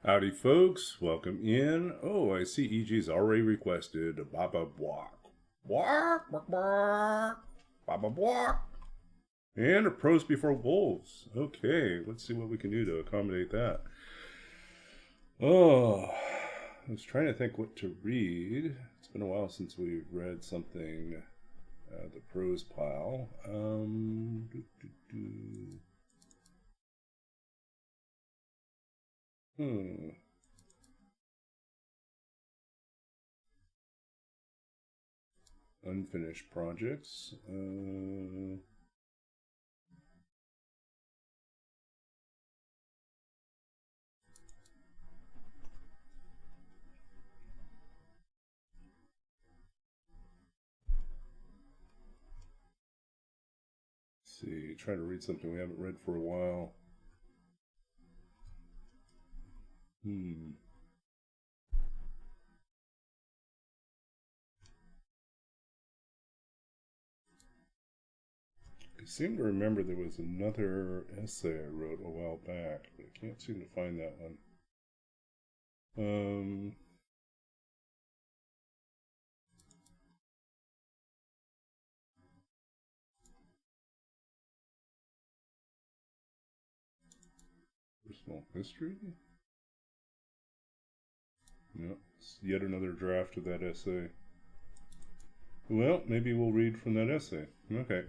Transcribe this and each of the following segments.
Howdy, folks. Welcome in. Oh, I see EG's already requested a Baba Block. Block, block, block. Baba Block. And a Pros Before Wolves. Okay, let's see what we can do to accommodate that. Oh, I was trying to think what to read. It's been a while since we've read something, the Pros pile. Do, do, do. Hmm. Unfinished projects. See, trying to read something we haven't read for a while. Hmm. I seem to remember there was another essay I wrote a while back, but I can't seem to find that one. Um, Personal history? No, it's yet another draft of that essay. Well, maybe we'll read from that essay. Okay.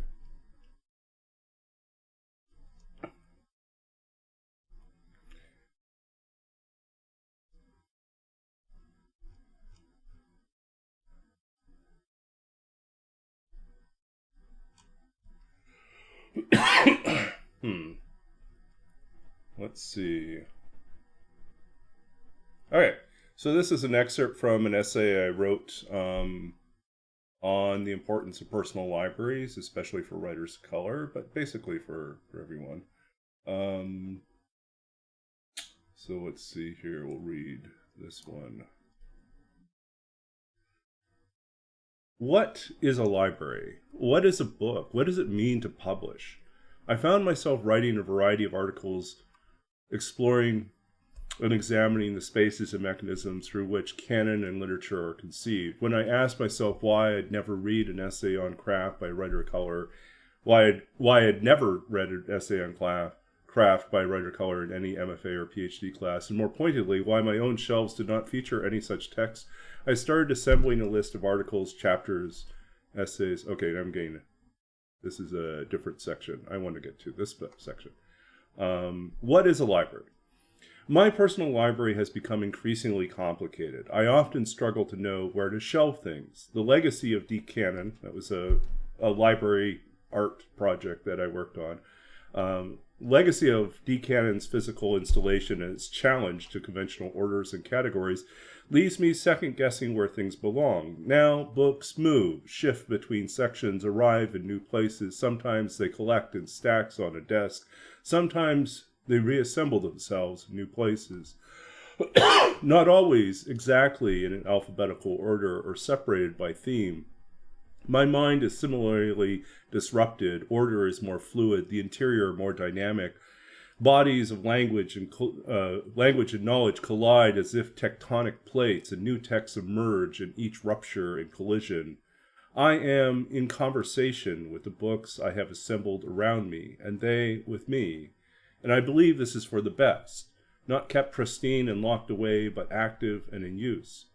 Hmm. Let's see. Okay. So this is an excerpt from an essay I wrote on the importance of personal libraries, especially for writers of color, but basically for everyone. Um, so let's see here. We'll read this one. What is a library? What is a book? What does it mean to publish? I found myself writing a variety of articles exploring and examining the spaces and mechanisms through which canon and literature are conceived. When I asked myself why I'd never read an essay on craft by a writer of color, why I'd never read an essay on craft by a writer of color in any MFA or PhD class, and more pointedly, why my own shelves did not feature any such text, I started assembling a list of articles, chapters, essays. Okay, I'm getting it. This is a different section. I want to get to this section. What is a library? My personal library has become increasingly complicated. I often struggle to know where to shelve things. The legacy of Deep Canon, that was a library art project that I worked on. Legacy of D. Cannon's physical installation and its challenge to conventional orders and categories leaves me second guessing where things belong. Now, books move, shift between sections, arrive in new places. Sometimes they collect in stacks on a desk. Sometimes they reassemble themselves in new places. Not always exactly in an alphabetical order or separated by theme. My mind is similarly disrupted. Order is more fluid, the interior more dynamic. Bodies of language and knowledge collide as if tectonic plates, and new texts emerge in each rupture and collision. I am in conversation with the books I have assembled around me, and they with me. And I believe this is for the best, not kept pristine and locked away, but active and in use.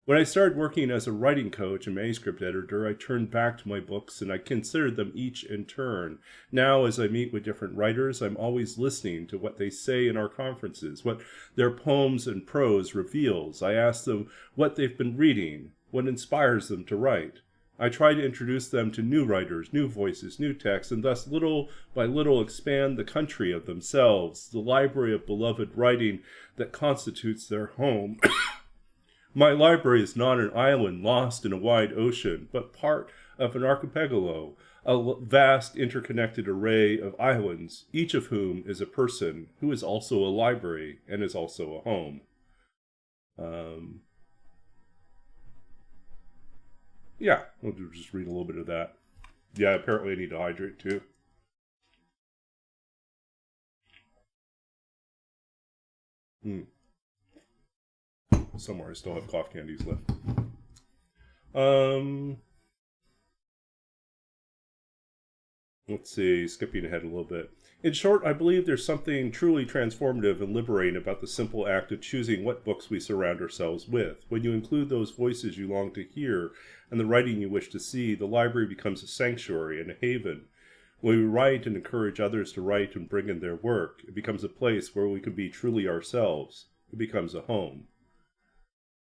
When I started working as a writing coach and manuscript editor, I turned back to my books and I considered them each in turn. Now, as I meet with different writers, I'm always listening to what they say in our conferences, what their poems and prose reveals. I ask them what they've been reading, what inspires them to write. I try to introduce them to new writers, new voices, new texts, and thus little by little expand the country of themselves, the library of beloved writing that constitutes their home. My library is not an island lost in a wide ocean, but part of an archipelago, a vast interconnected array of islands, each of whom is a person who is also a library and is also a home. Um, yeah, we'll just read a little bit of that. Yeah, apparently I need to hydrate too. Hmm. somewhere I still have cough candies left. Um, let's see, skipping ahead a little bit. In short, I believe there's something truly transformative and liberating about the simple act of choosing what books we surround ourselves with. When you include those voices you long to hear and the writing you wish to see, the library becomes a sanctuary and a haven. When we write and encourage others to write and bring in their work, it becomes a place where we can be truly ourselves. It becomes a home.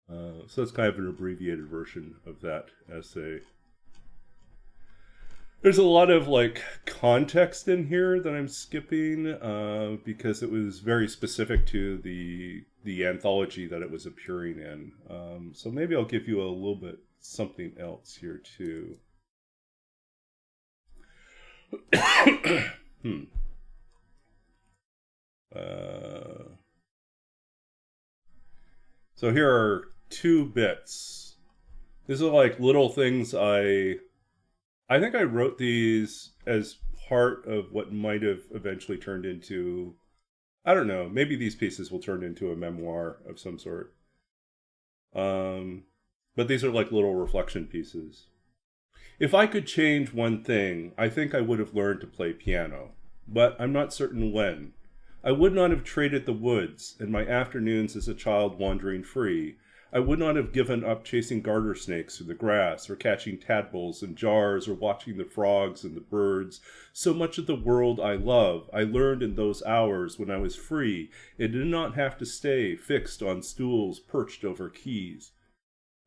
So that's kind of an abbreviated version of that essay. There's a lot of like context in here that I'm skipping because it was very specific to the anthology that it was appearing in. So maybe I'll give you a little bit something else here too. So here are 2 bits. These are like little things I think I wrote these as part of what might have eventually turned into, I don't know, maybe these pieces will turn into a memoir of some sort. But these are like little reflection pieces. If I could change one thing, I think I would have learned to play piano, but I'm not certain when. I would not have traded the woods and my afternoons as a child wandering free. I would not have given up chasing garter snakes through the grass, or catching tadpoles in jars, or watching the frogs and the birds. So much of the world I love, I learned in those hours when I was free, and did not have to stay fixed on stools perched over keys.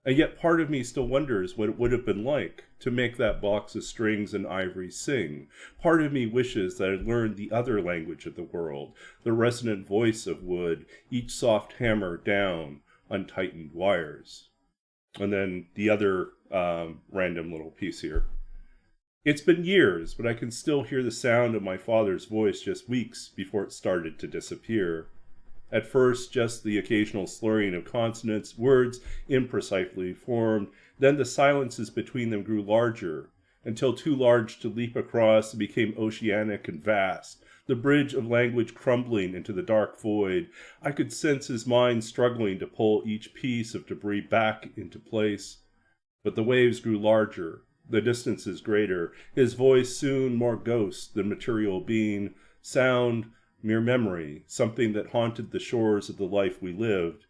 And yet part of me still wonders what it would have been like to make that box of strings and ivory sing. Part of me wishes that I'd learned the other language of the world, the resonant voice of wood, each soft hammer down on tightened wires. And then the other random little piece here. It's been years, but I can still hear the sound of my father's voice just weeks before it started to disappear. At first, just the occasional slurring of consonants, words imprecisely formed. Then the silences between them grew larger, until too large to leap across and became oceanic and vast, the bridge of language crumbling into the dark void. I could sense his mind struggling to pull each piece of debris back into place. But the waves grew larger, the distances greater, his voice soon more ghost than material being, sound mere memory, something that haunted the shores of the life we lived.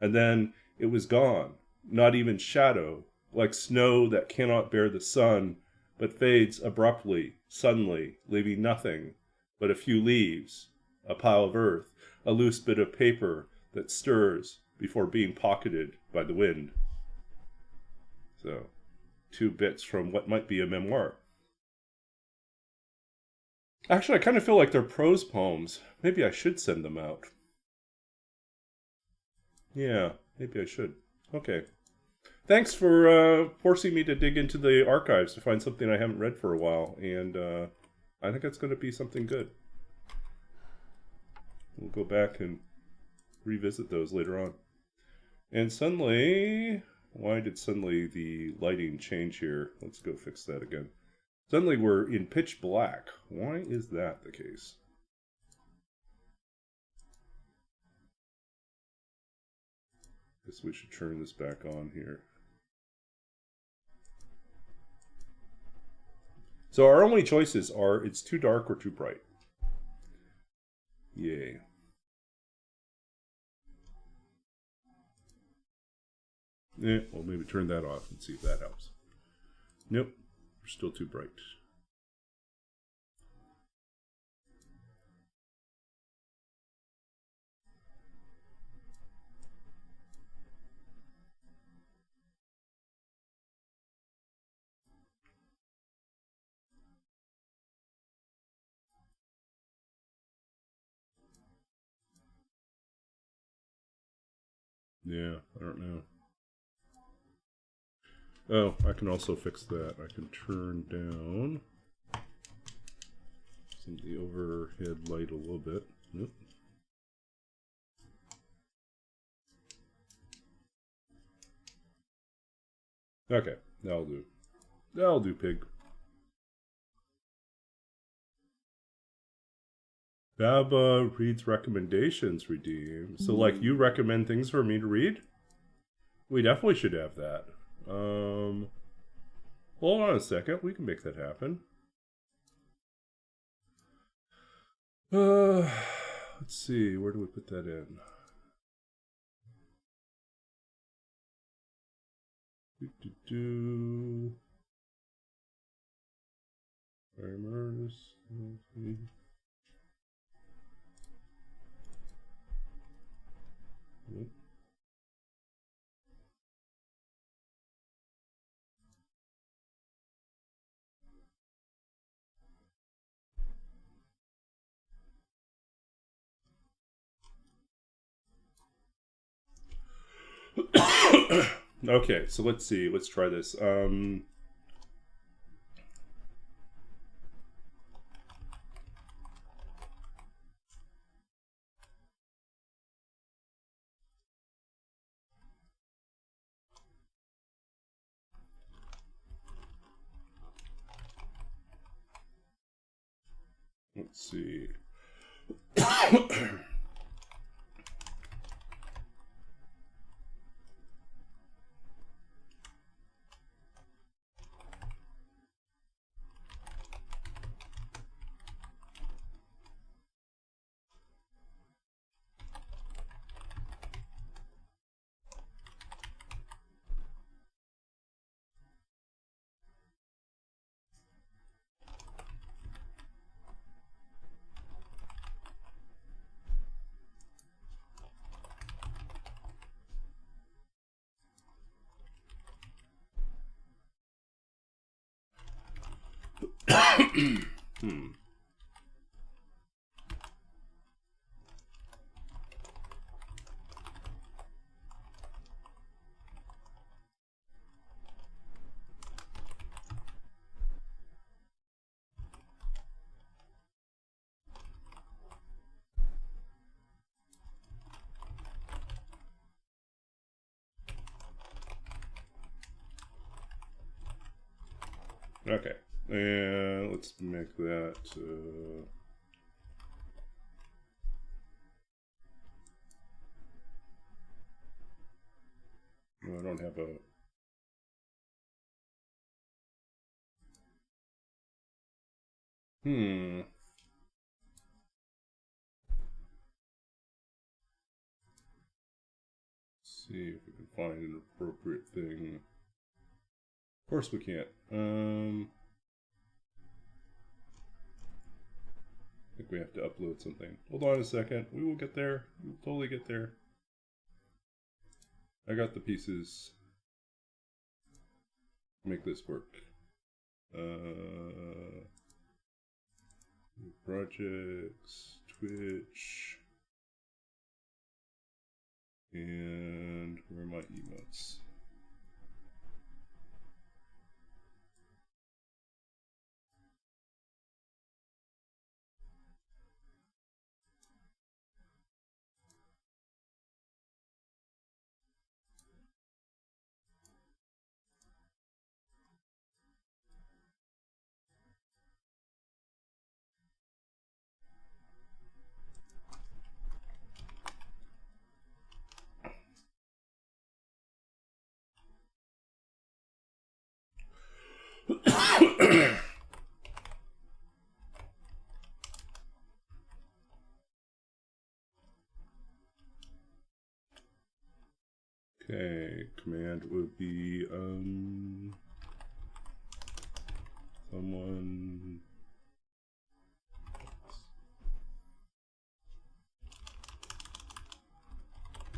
And then it was gone, not even shadow, like snow that cannot bear the sun, but fades abruptly, suddenly, leaving nothing but a few leaves, a pile of earth, a loose bit of paper that stirs before being pocketed by the wind. So, 2 bits from what might be a memoir. Actually, I kind of feel like they're prose poems. Maybe I should send them out. Yeah, maybe I should. Okay. Thanks for forcing me to dig into the archives to find something I haven't read for a while. And I think it's going to be something good. We'll go back and revisit those later on. And suddenly, why did suddenly the lighting change here? Let's go fix that again. Suddenly we're in pitch black. Why is that the case? Guess we should turn this back on here. So our only choices are it's too dark or too bright. Yay. Well, maybe turn that off and see if that helps. Nope, we're still too bright. Yeah, I don't know. Oh, I can also fix that. I can turn down some of the overhead light a little bit. Nope. Okay, that'll do. That'll do, pig. Baba reads recommendations, redeem. So, like, you recommend things for me to read? We definitely should have that. Hold on a second. We can make that happen. Let's see. Where do we put that in? Primers. Okay, so let's see. Let's try this. Let's see. Okay, and let's make that. No, I don't have a. Let's see if we can find an appropriate thing. Of course we can't. I think we have to upload something. Hold on a second. We will get there. We will totally get there. I got the pieces. Make this work. Projects, Twitch, and where are my emotes? Okay, command would be someone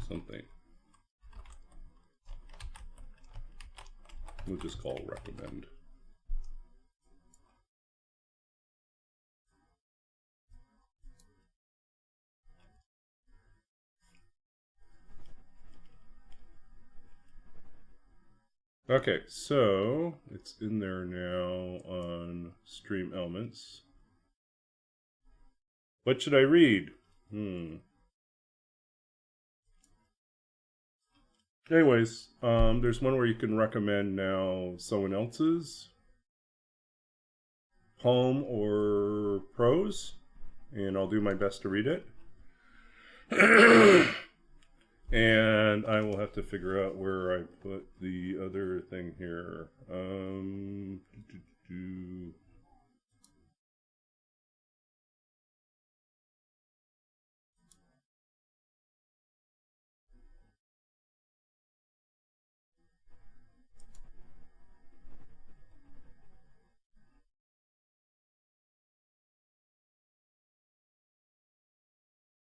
something. We'll just call recommend. Okay, so it's in there now on Stream Elements. What should I read? Anyways, there's one where you can recommend now someone else's poem or prose, and I'll do my best to read it. And I will have to figure out where I put the other thing here.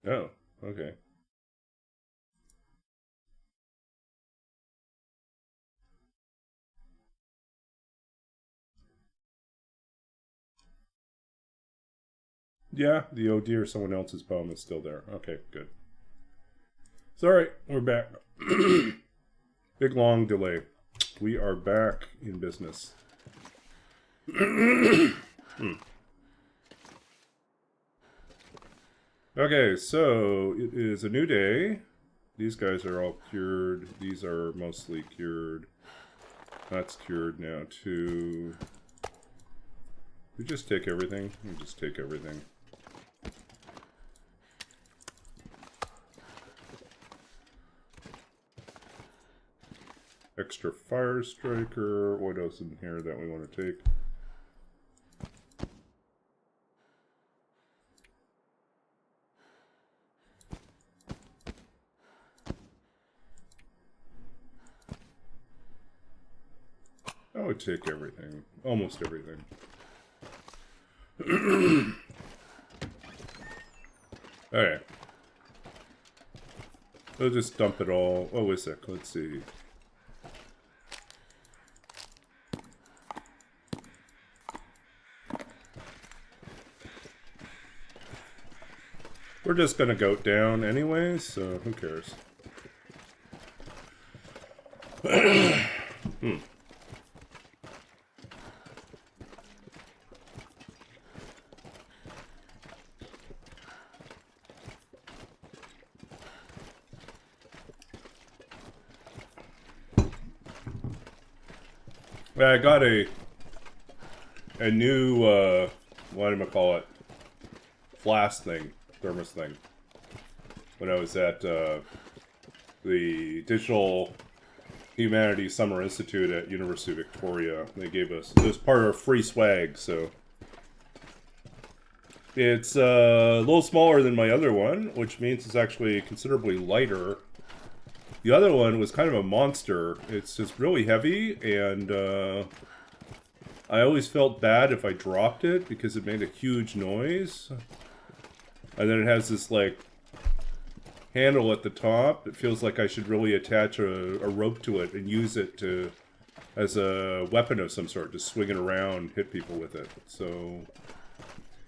Oh, okay. Yeah, the oh dear, someone else's poem is still there. Okay, good. Sorry, we're back. Big long delay. We are back in business. Okay, so it is a new day. These guys are all cured. These are mostly cured. That's cured now too. We just take everything. We just take everything. Extra fire striker. What else in here that we want to take? I would take everything. Almost everything. Alright. We'll just dump it all. Oh, wait a sec. Let's see. We're just gonna go down anyway, so who cares? I got a new, what do I call it? Flask thing, thermos thing. When I was at the Digital Humanities Summer Institute at University of Victoria. They gave us, it was part of free swag, so. It's a little smaller than my other one, which means it's actually considerably lighter. The other one was kind of a monster. It's just really heavy, and I always felt bad if I dropped it because it made a huge noise. And then it has this, like, handle at the top. It feels like I should really attach a rope to it and use it to as a weapon of some sort, to swing it around, hit people with it. So,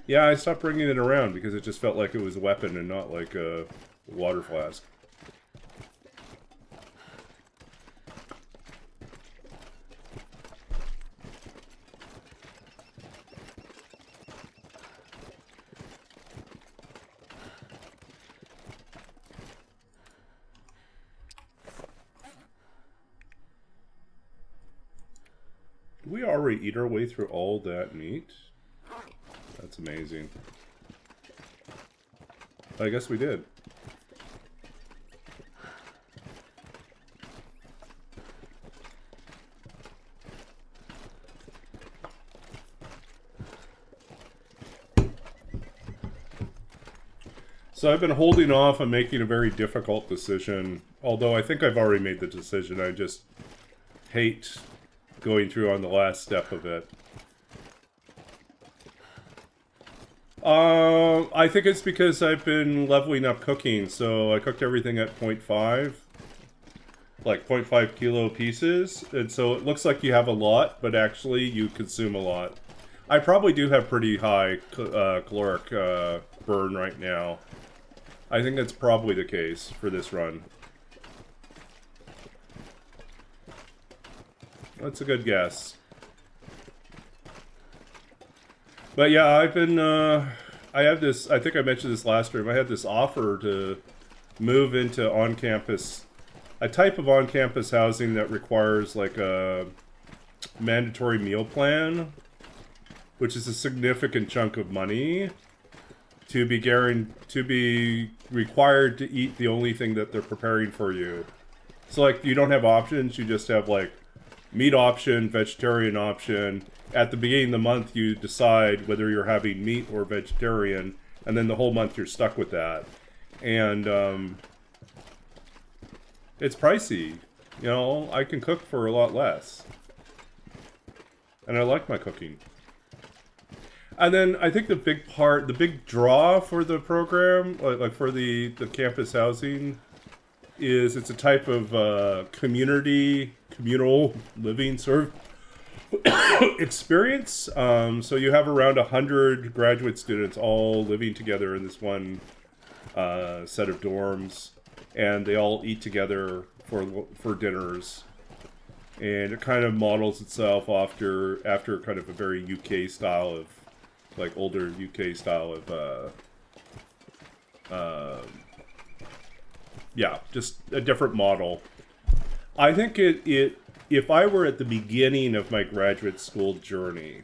yeah, I stopped bringing it around because it just felt like it was a weapon and not like a water flask. Did we already eat our way through all that meat? That's amazing. I guess we did. So I've been holding off on making a very difficult decision. Although I think I've already made the decision. I just hate going through on the last step of it. I think it's because I've been leveling up cooking, so I cooked everything at 0.5. Like 0.5 kilo pieces, and so it looks like you have a lot, but actually you consume a lot. I probably do have pretty high caloric burn right now. I think that's probably the case for this run. That's a good guess. But yeah, I've been, I have this, I think I mentioned this last stream, I had this offer to move into on-campus, a type of on-campus housing that requires like a mandatory meal plan, which is a significant chunk of money, to be required to eat the only thing that they're preparing for you So like you don't have options, you just have like meat option, vegetarian option. At the beginning of the month you decide whether you're having meat or vegetarian, and then the whole month you're stuck with that. And it's pricey. You know, I can cook for a lot less. And I like my cooking. And then I think the big draw for the program, like for the campus housing, is it's a type of communal living sort of experience. So you have around 100 graduate students all living together in this one set of dorms, and they all eat together for dinners. And it kind of models itself after kind of a very UK style of, like older UK style of, yeah, just a different model. I think if I were at the beginning of my graduate school journey,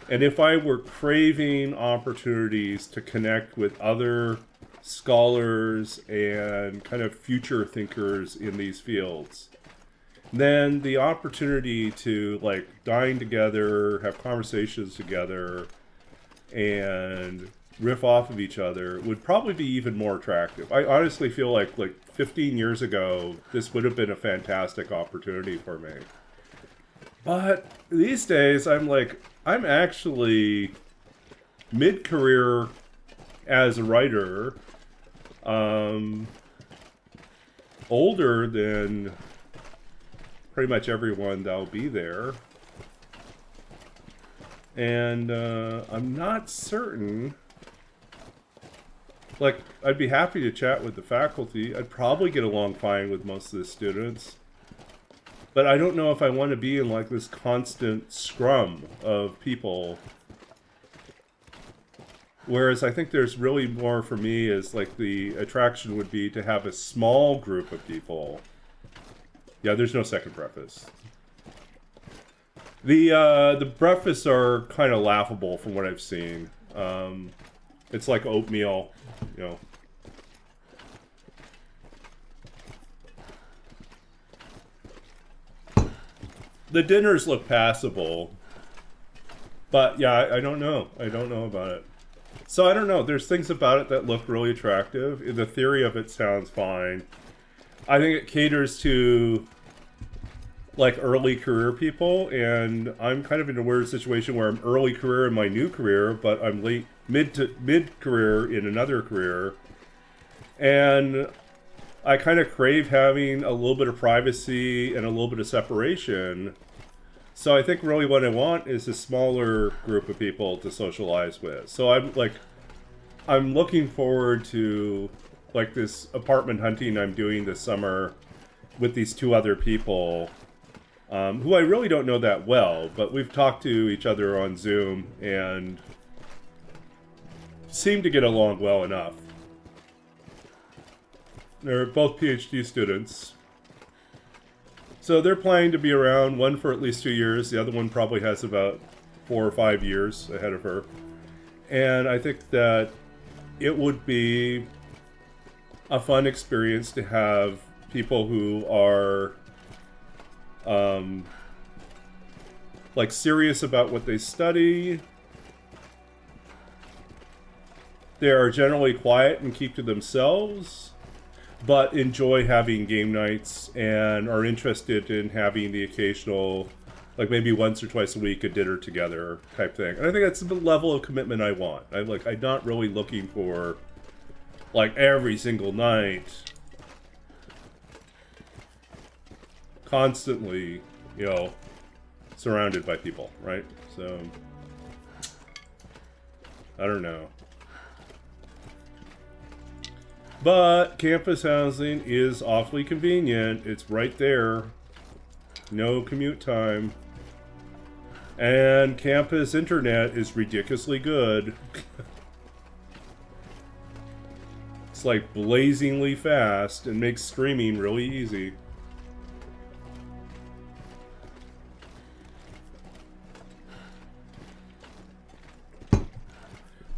and if I were craving opportunities to connect with other scholars and kind of future thinkers in these fields, then the opportunity to like dine together, have conversations together, and riff off of each other would probably be even more attractive. I honestly feel like 15 years ago, this would have been a fantastic opportunity for me. But these days, I'm actually mid-career as a writer, older than pretty much everyone that'll be there. And I'm not certain. Like, I'd be happy to chat with the faculty. I'd probably get along fine with most of the students. But I don't know if I want to be in like this constant scrum of people. Whereas I think there's really more for me is like the attraction would be to have a small group of people. Yeah, there's no second preface. The prefaces are kind of laughable from what I've seen. It's like oatmeal, you know. The dinners look passable. But yeah, I don't know. I don't know about it. So I don't know. There's things about it that look really attractive. The theory of it sounds fine. I think it caters to like early career people, and I'm kind of in a weird situation where I'm early career in my new career, but I'm mid career in another career. And I kind of crave having a little bit of privacy and a little bit of separation. So I think really what I want is a smaller group of people to socialize with. So I'm looking forward to like this apartment hunting I'm doing this summer with these two other people, who I really don't know that well, but we've talked to each other on Zoom and seem to get along well enough. They're both PhD students. So they're planning to be around, one for at least 2 years. The other one probably has about 4 or 5 years ahead of her. And I think that it would be a fun experience to have people who are like serious about what they study. They are generally quiet and keep to themselves, but enjoy having game nights and are interested in having the occasional, like maybe once or twice a week, a dinner together type thing. And I think that's the level of commitment I want. I'm not really looking for like every single night, constantly, you know, surrounded by people, right? So, I don't know. But campus housing is awfully convenient. It's right there. No commute time. And campus internet is ridiculously good. It's like blazingly fast and makes streaming really easy.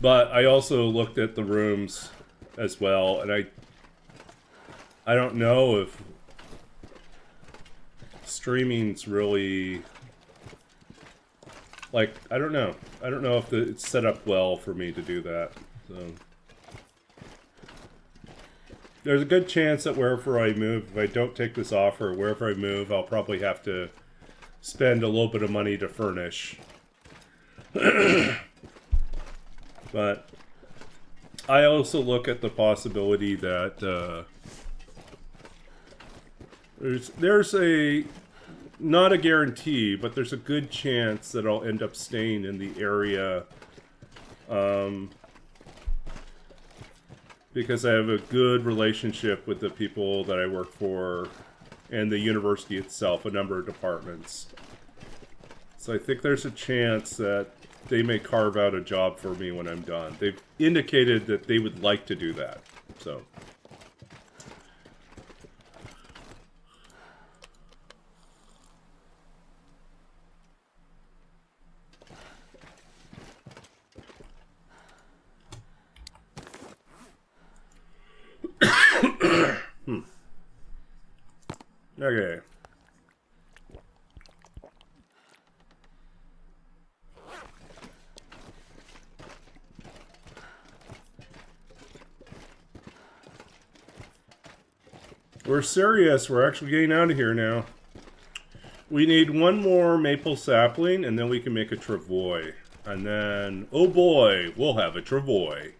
But I also looked at the rooms as well, and I don't know if streaming's really, like, I don't know. I don't know if it's set up well for me to do that. So there's a good chance that wherever I move, if I don't take this offer, wherever I move, I'll probably have to spend a little bit of money to furnish. But I also look at the possibility that there's a, not a guarantee, but there's a good chance that I'll end up staying in the area because I have a good relationship with the people that I work for and the university itself, a number of departments. So I think there's a chance that they may carve out a job for me when I'm done. They've indicated that they would like to do that. So okay. We're serious. We're actually getting out of here now. We need one more maple sapling, and then we can make a travois. And then, oh boy, we'll have a travois.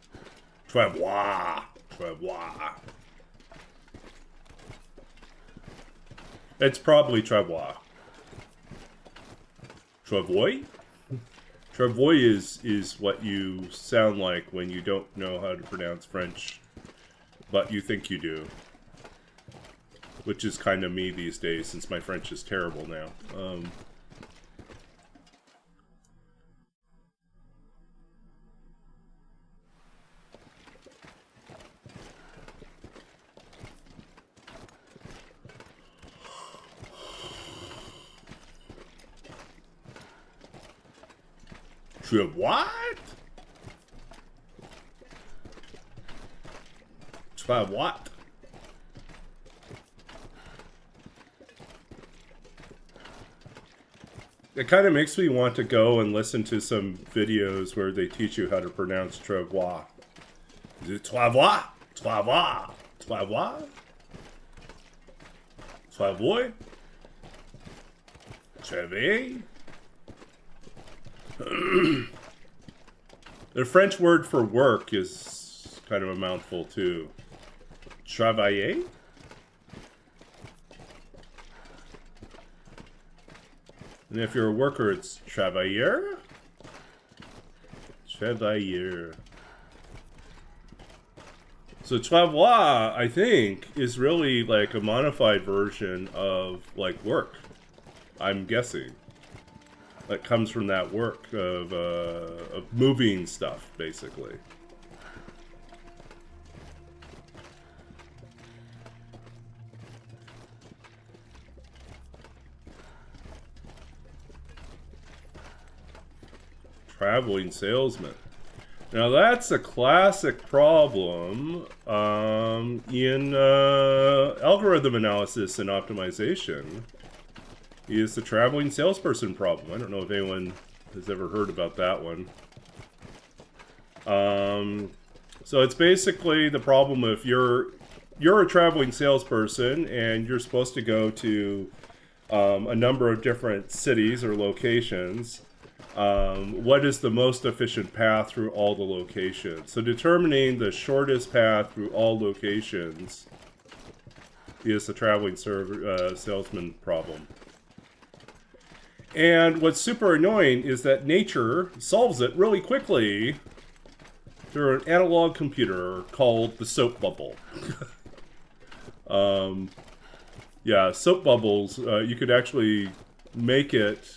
Travois. Travois. It's probably travois. Travois? Travois is what you sound like when you don't know how to pronounce French, but you think you do. Which is kind of me these days, since my French is terrible now. What? Try what? It kind of makes me want to go and listen to some videos where they teach you how to pronounce travois. Is it travois? Travois? Travois? Travois? Travois? The French word for work is kind of a mouthful too. Travailler? And if you're a worker, it's travailleur? Travailleur. So travois, I think, is really like a modified version of like work. I'm guessing. That comes from that work of moving stuff, basically. Traveling salesman. Now that's a classic problem in algorithm analysis and optimization. Is the traveling salesperson problem. I don't know if anyone has ever heard about that one. So it's basically the problem if you're a traveling salesperson and you're supposed to go to a number of different cities or locations. What is the most efficient path through all the locations? So determining the shortest path through all locations is the traveling salesman problem. And what's super annoying is that nature solves it really quickly through an analog computer called the soap bubble. Yeah, soap bubbles, you could actually make it,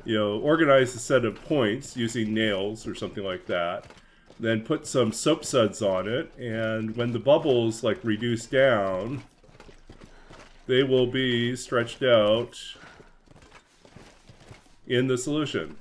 you know, organize a set of points using nails or something like that, then put some soap suds on it, and when the bubbles like reduce down, they will be stretched out in the solution.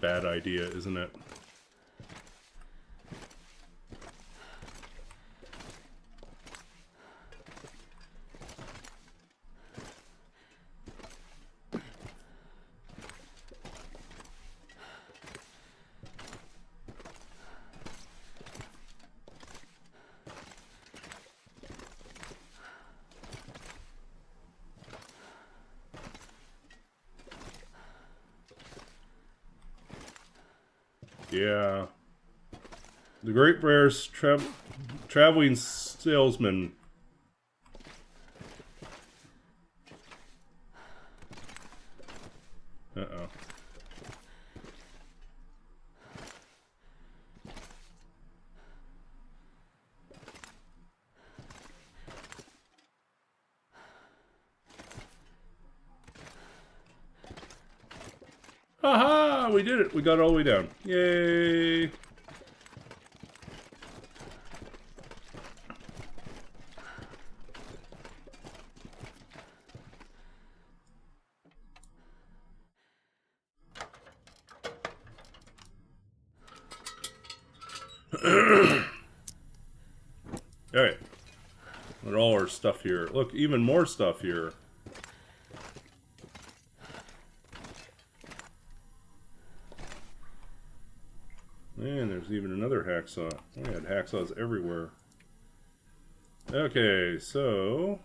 bad idea, isn't it? Yeah. The Great Bear's traveling salesman. Uh-oh. Aha! We did it! We got all the way down. Yay! Alright. Look at all our stuff here. Look, even more stuff here. And there's even another hacksaw. We had hacksaws everywhere. Okay, so...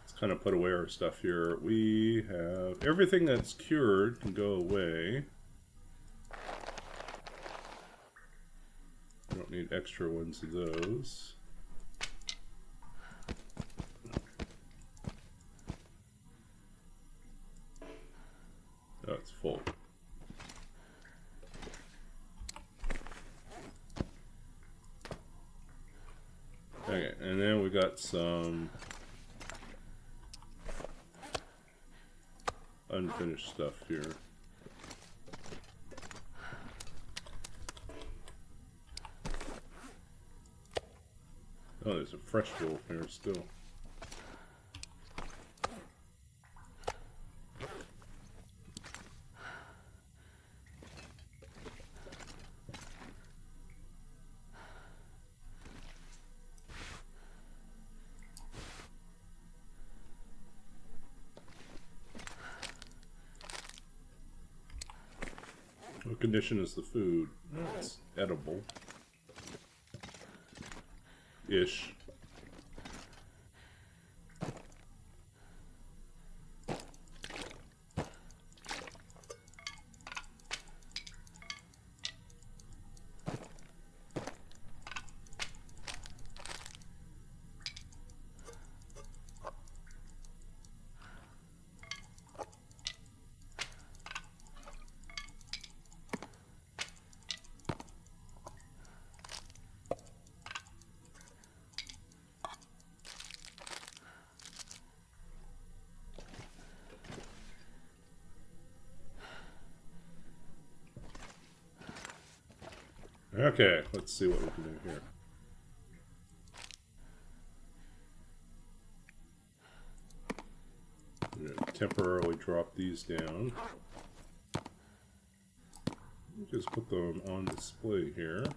let's kind of put away our stuff here. We have... everything that's cured can go away. We don't need extra ones of those. Oh, it's full. Okay, and then we got some unfinished stuff here. Oh, there's a fresh wolf here still. What condition is the food? It's edible. Ish. Okay, let's see what we can do here. I'm going to temporarily drop these down. Just put them on display here.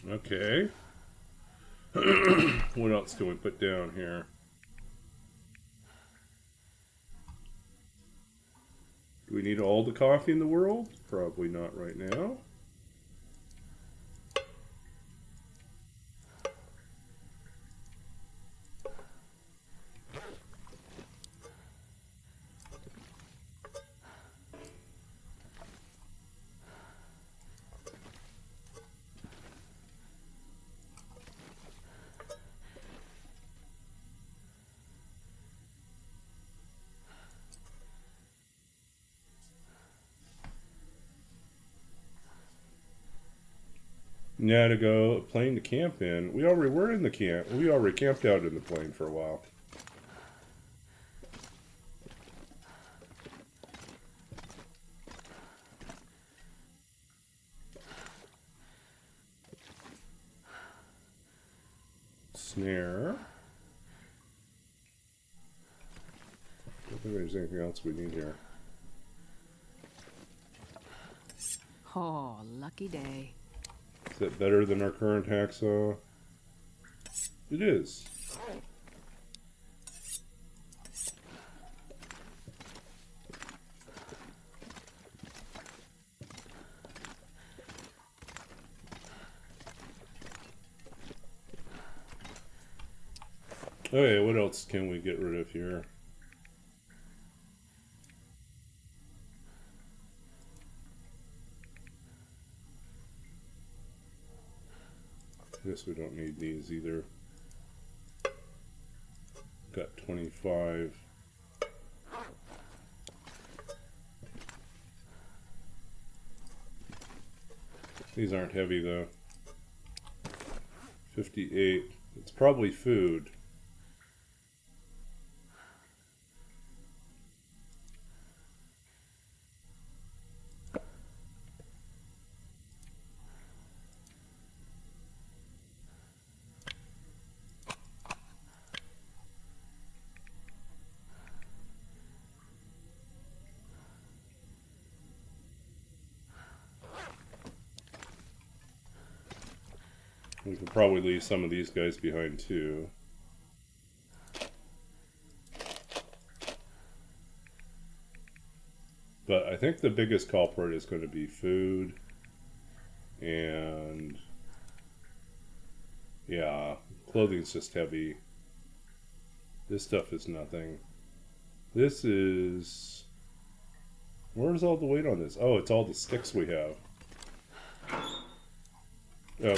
Okay. What else can we put down here? Do we need all the coffee in the world? Probably not right now. Now to go a plane to camp in. We already were in the camp. We already camped out in the plane for a while. Snare. Don't think there's anything else we need here. Oh, lucky day. Is that better than our current hacksaw? It is. Okay, what else can we get rid of here? I guess we don't need these either. Got 25. These aren't heavy though. 58. It's probably food. We could probably leave some of these guys behind too. But I think the biggest culprit is going to be food. And yeah, clothing's just heavy. This stuff is nothing. This is... Where's all the weight on this? Oh, it's all the sticks we have.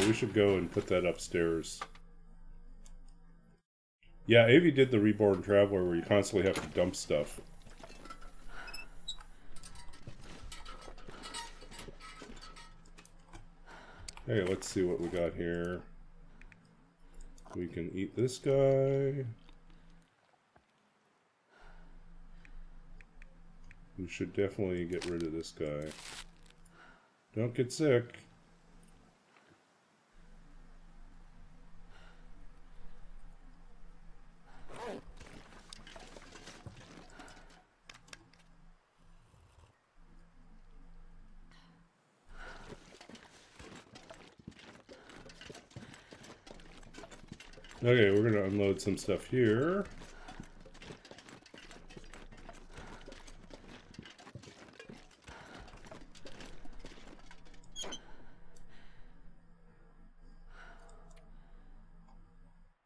We should go and put that upstairs. Yeah, Avi did the Reborn Traveler where you constantly have to dump stuff. Hey, let's see what we got here. We can eat this guy. We should definitely get rid of this guy. Don't get sick. Okay, we're gonna unload some stuff here.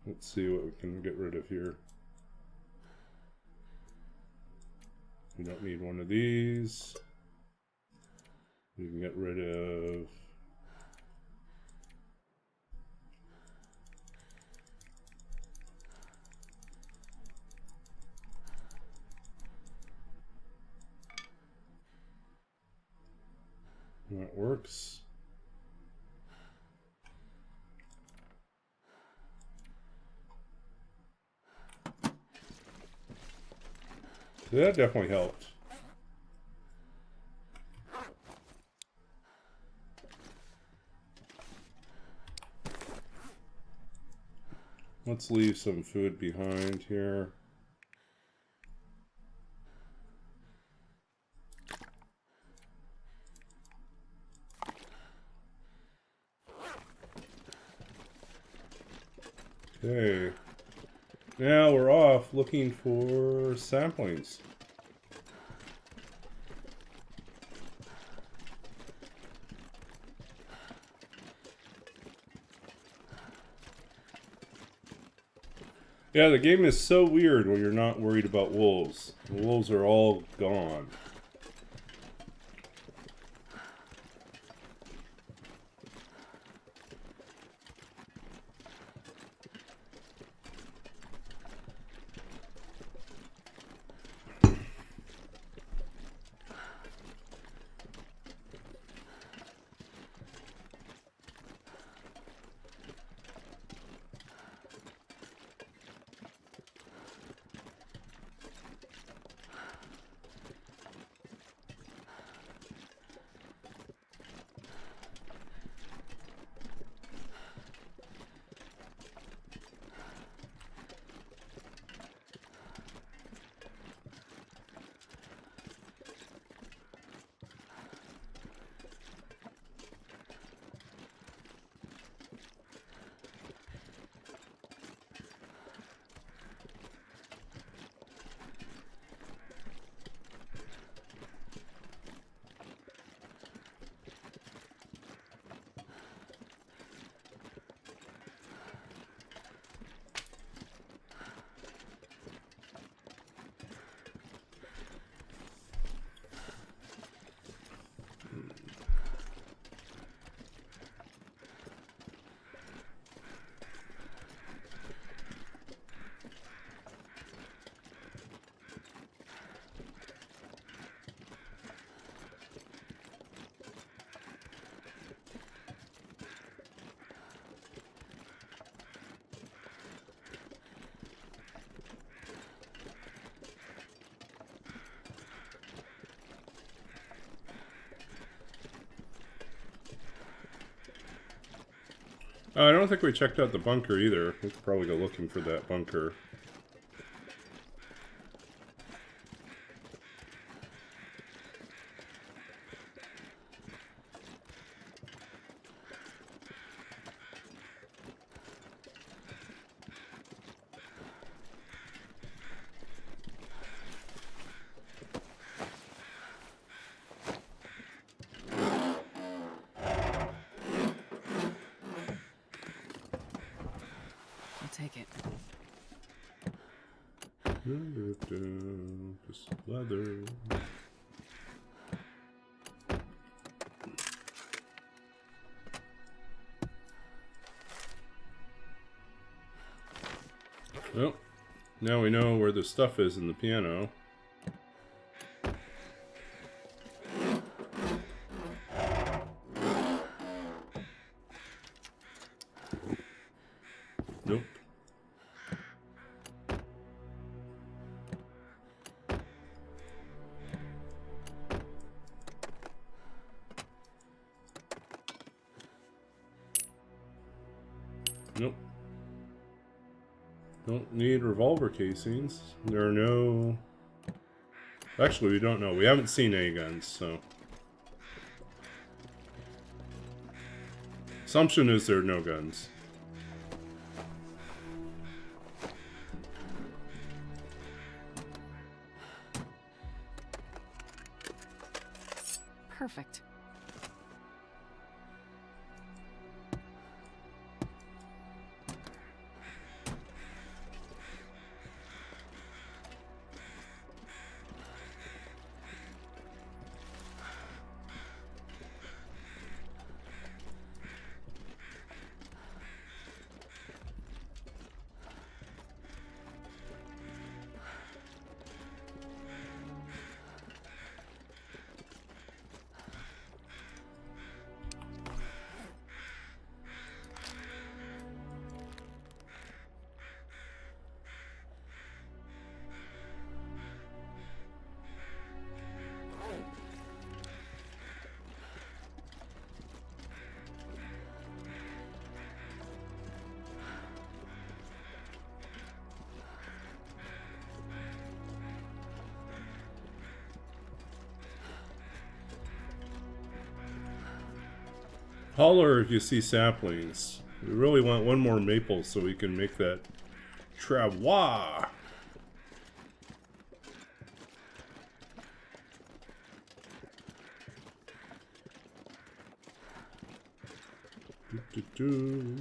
Let's see what we can get rid of here. We don't need one of these. We can get rid of... That works. So that definitely helped. Let's leave some food behind here. Okay. Now we're off looking for samplings. Yeah, the game is so weird when you're not worried about wolves. The wolves are all gone. I don't think we checked out the bunker either. We could probably go looking for that bunker. I'll take it. Just leather. Well, now we know where the stuff is in the piano. Nope. Nope. Don't need revolver casings. There are no... Actually, we don't know. We haven't seen any guns, so... Assumption is there are no guns. Perfect. Holler if you see saplings. We really want one more maple so we can make that travois. Do.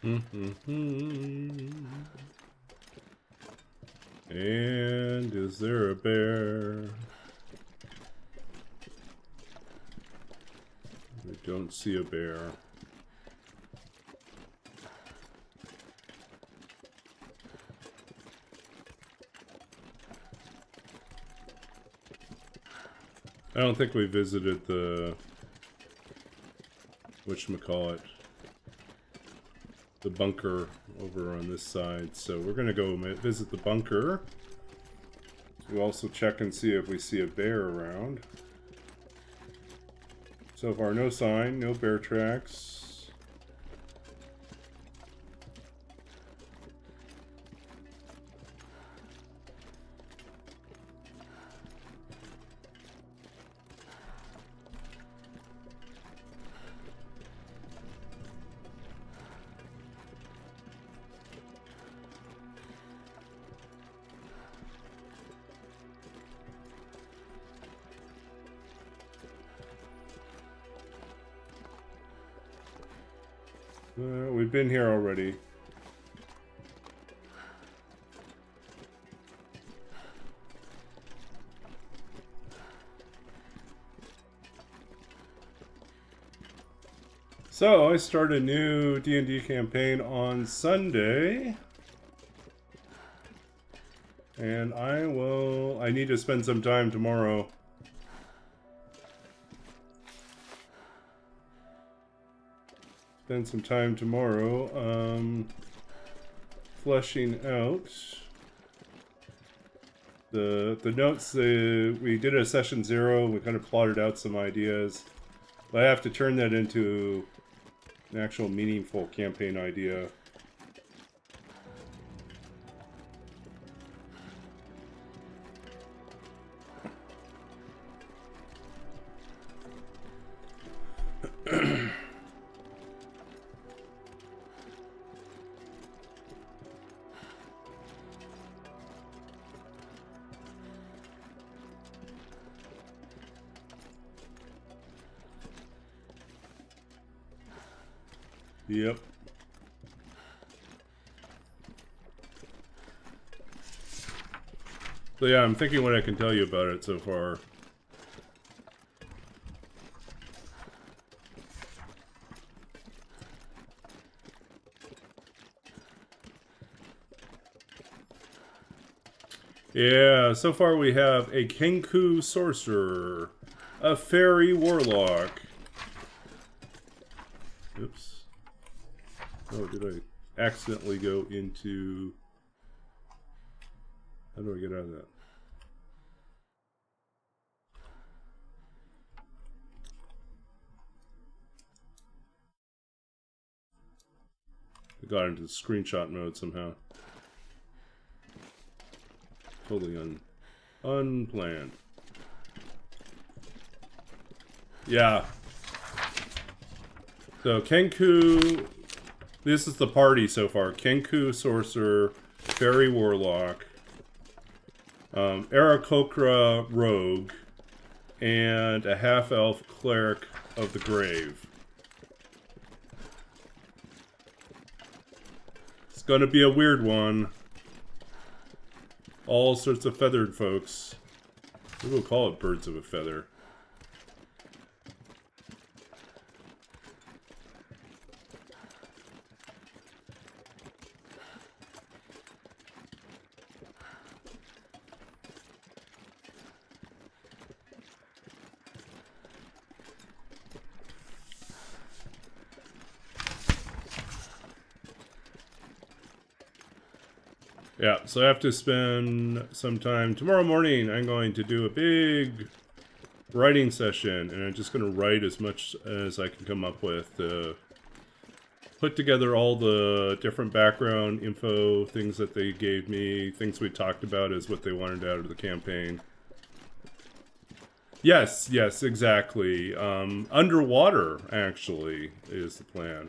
And is there a bear? I don't see a bear. I don't think we visited the whatchamacallit, the bunker over on this side, so we're gonna go visit the bunker. We'll also check and see if we see a bear around. So far, no sign, no bear tracks. We've been here already. So, I start a new D&D campaign on Sunday. And I need to spend some time tomorrow. Spend some time tomorrow, fleshing out the notes. We did a session 0. We kind of plotted out some ideas, but I have to turn that into an actual meaningful campaign idea. Yep. So yeah, I'm thinking what I can tell you about it so far. Yeah, so far we have a Kenku sorcerer, a fairy warlock. Oops. Oh, did I accidentally go into... How do I get out of that? I got into screenshot mode somehow. Totally unplanned. Yeah. So Kenku... This is the party so far. Kenku sorcerer, fairy warlock, Aarakocra rogue, and a half-elf cleric of the grave. It's gonna be a weird one. All sorts of feathered folks. Maybe we'll call it birds of a feather. Yeah, so I have to spend some time. Tomorrow morning, I'm going to do a big writing session, and I'm just going to write as much as I can come up with to put together all the different background info, things that they gave me, things we talked about as what they wanted out of the campaign. Yes, exactly. Underwater, actually, is the plan.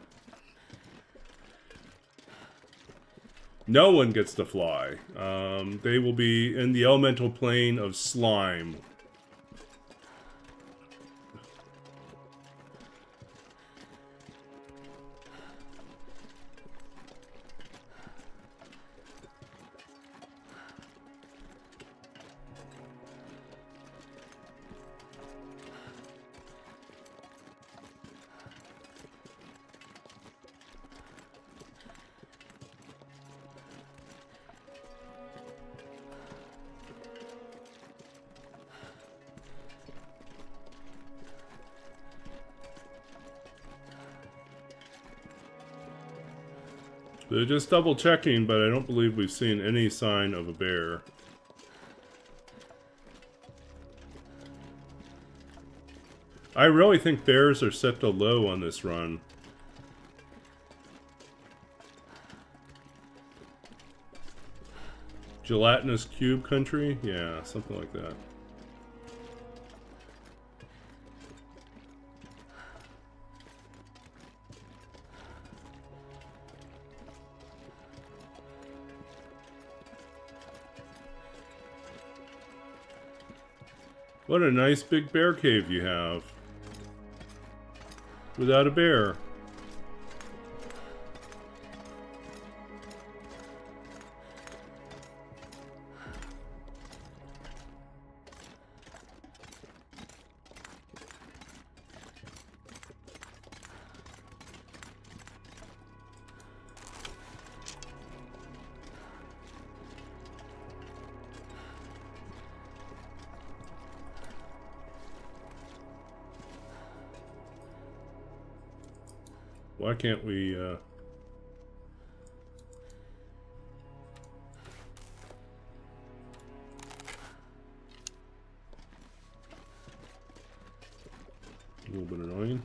No one gets to fly. They will be in the elemental plane of slime. They're just double checking, but I don't believe we've seen any sign of a bear. I really think bears are set to low on this run. Gelatinous cube country? Yeah, something like that. What a nice big bear cave you have. Without a bear. Why can't we, A little bit annoying.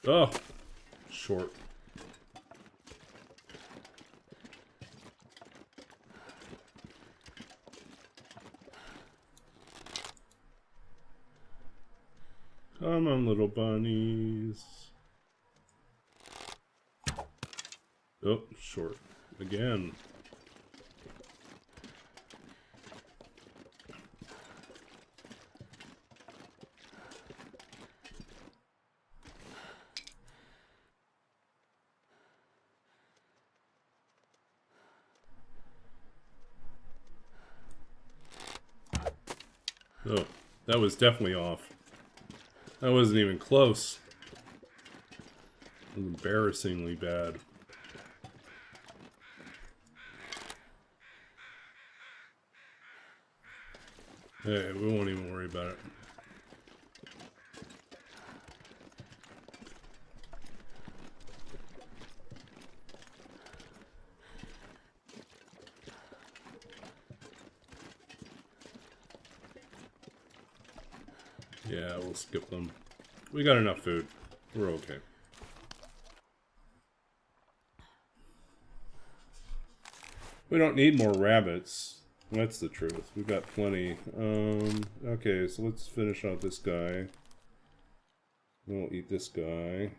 Oh, short. Come on, little bunnies. Oh, short. Again. Oh, that was definitely off. That wasn't even close. It was embarrassingly bad. Hey, we won't even worry about it. Yeah, we'll skip them. We got enough food. We're okay. We don't need more rabbits. That's the truth. We've got plenty. Okay, so let's finish out this guy. We'll eat this guy.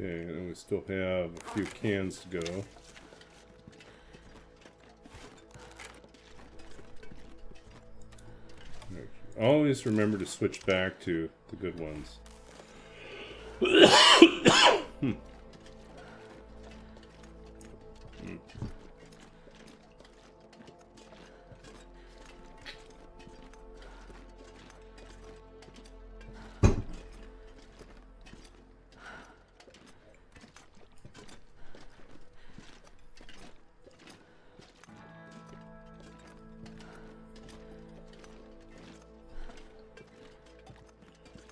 Okay, and we still have a few cans to go. Always remember to switch back to the good ones.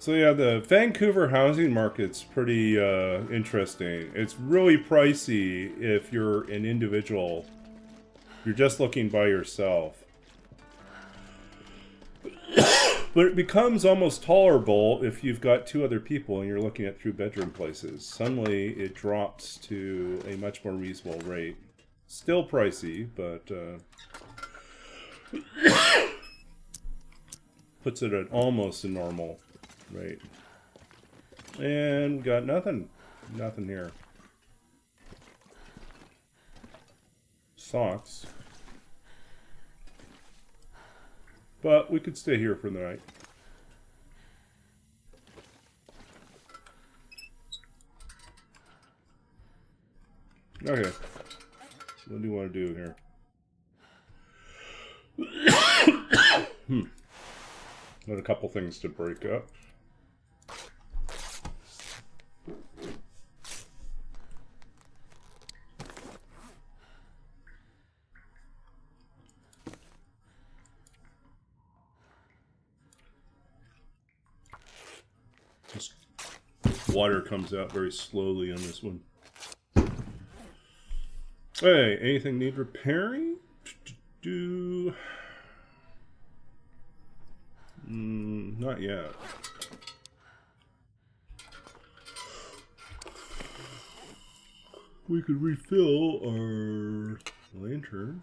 So yeah, the Vancouver housing market's pretty interesting. It's really pricey if you're an individual. You're just looking by yourself. But it becomes almost tolerable if you've got two other people and you're looking at 3-bedroom places. Suddenly it drops to a much more reasonable rate. Still pricey, but puts it at almost a normal rate. And got nothing. Nothing here. Socks. But we could stay here for the night. Okay. What do you want to do here? Got a couple things to break up. Just water comes out very slowly on this one. Hey, anything need repairing? Not yet. We could refill our lantern.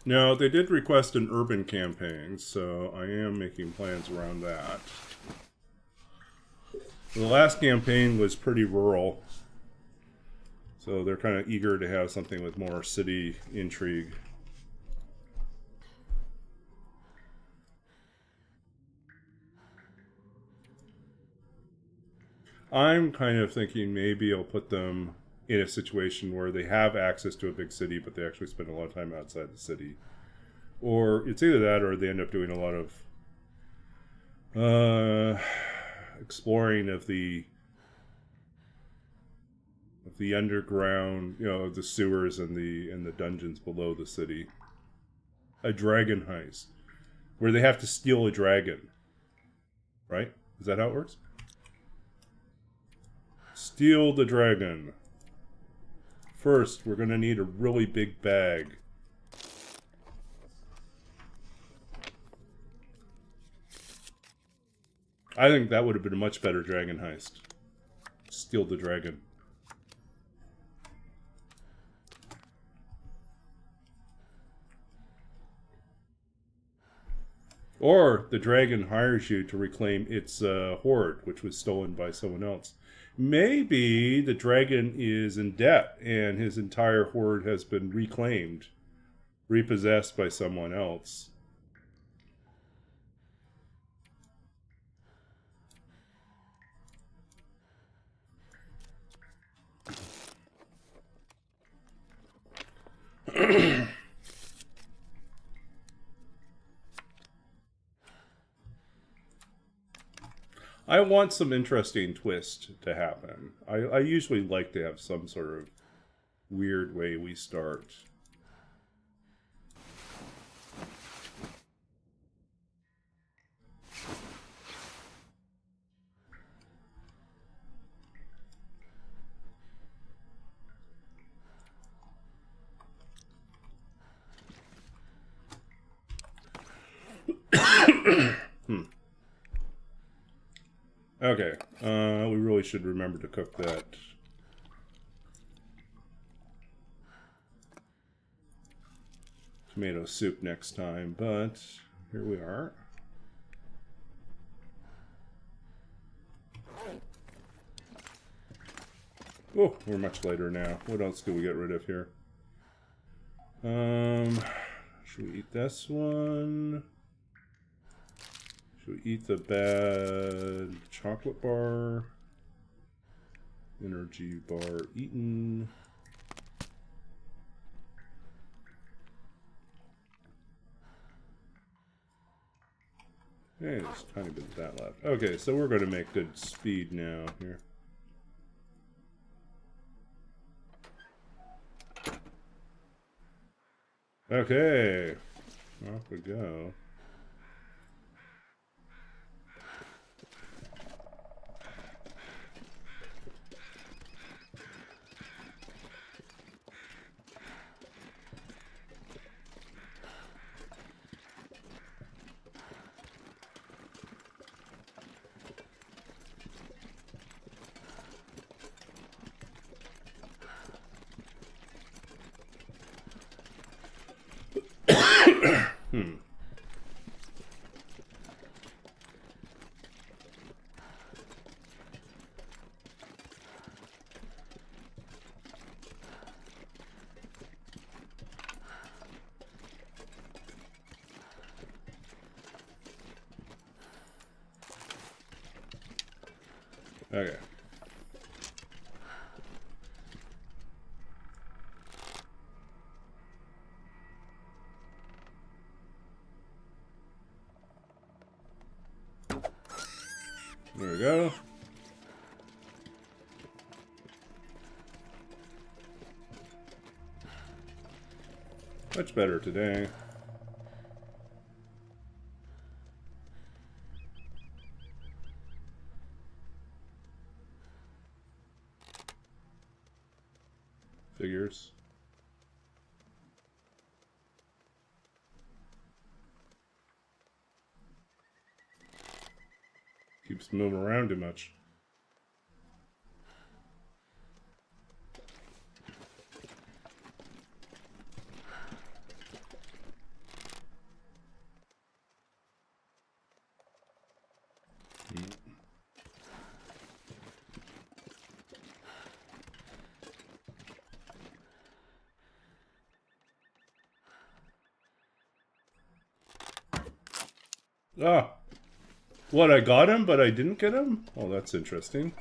Now, they did request an urban campaign, so I am making plans around that. The last campaign was pretty rural, so they're kind of eager to have something with more city intrigue. I'm kind of thinking maybe I'll put them in a situation where they have access to a big city, but they actually spend a lot of time outside the city. Or it's either that or they end up doing a lot of exploring of the underground, you know, the sewers and the dungeons below the city. A dragon heist, where they have to steal a dragon. Right? Is that how it works? Steal the dragon. First, we're going to need a really big bag. I think that would have been a much better dragon heist. Steal the dragon. Or the dragon hires you to reclaim its hoard, which was stolen by someone else. Maybe the dragon is in debt and his entire hoard has been reclaimed, repossessed by someone else. I want some interesting twist to happen. I usually like to have some sort of weird way we start. Okay, we really should remember to cook that. Tomato soup next time, but here we are. Oh, we're much later now. What else do we get rid of here? Should we eat this one? Should we eat the bad chocolate bar? Energy bar eaten. Hey, there's a tiny bit of that left. Okay, so we're going to make good speed now here. Okay, off we go. Okay. There we go. Much better today. Figures. Keeps moving around too much. Ah! What, I got him, but I didn't get him? Oh, that's interesting.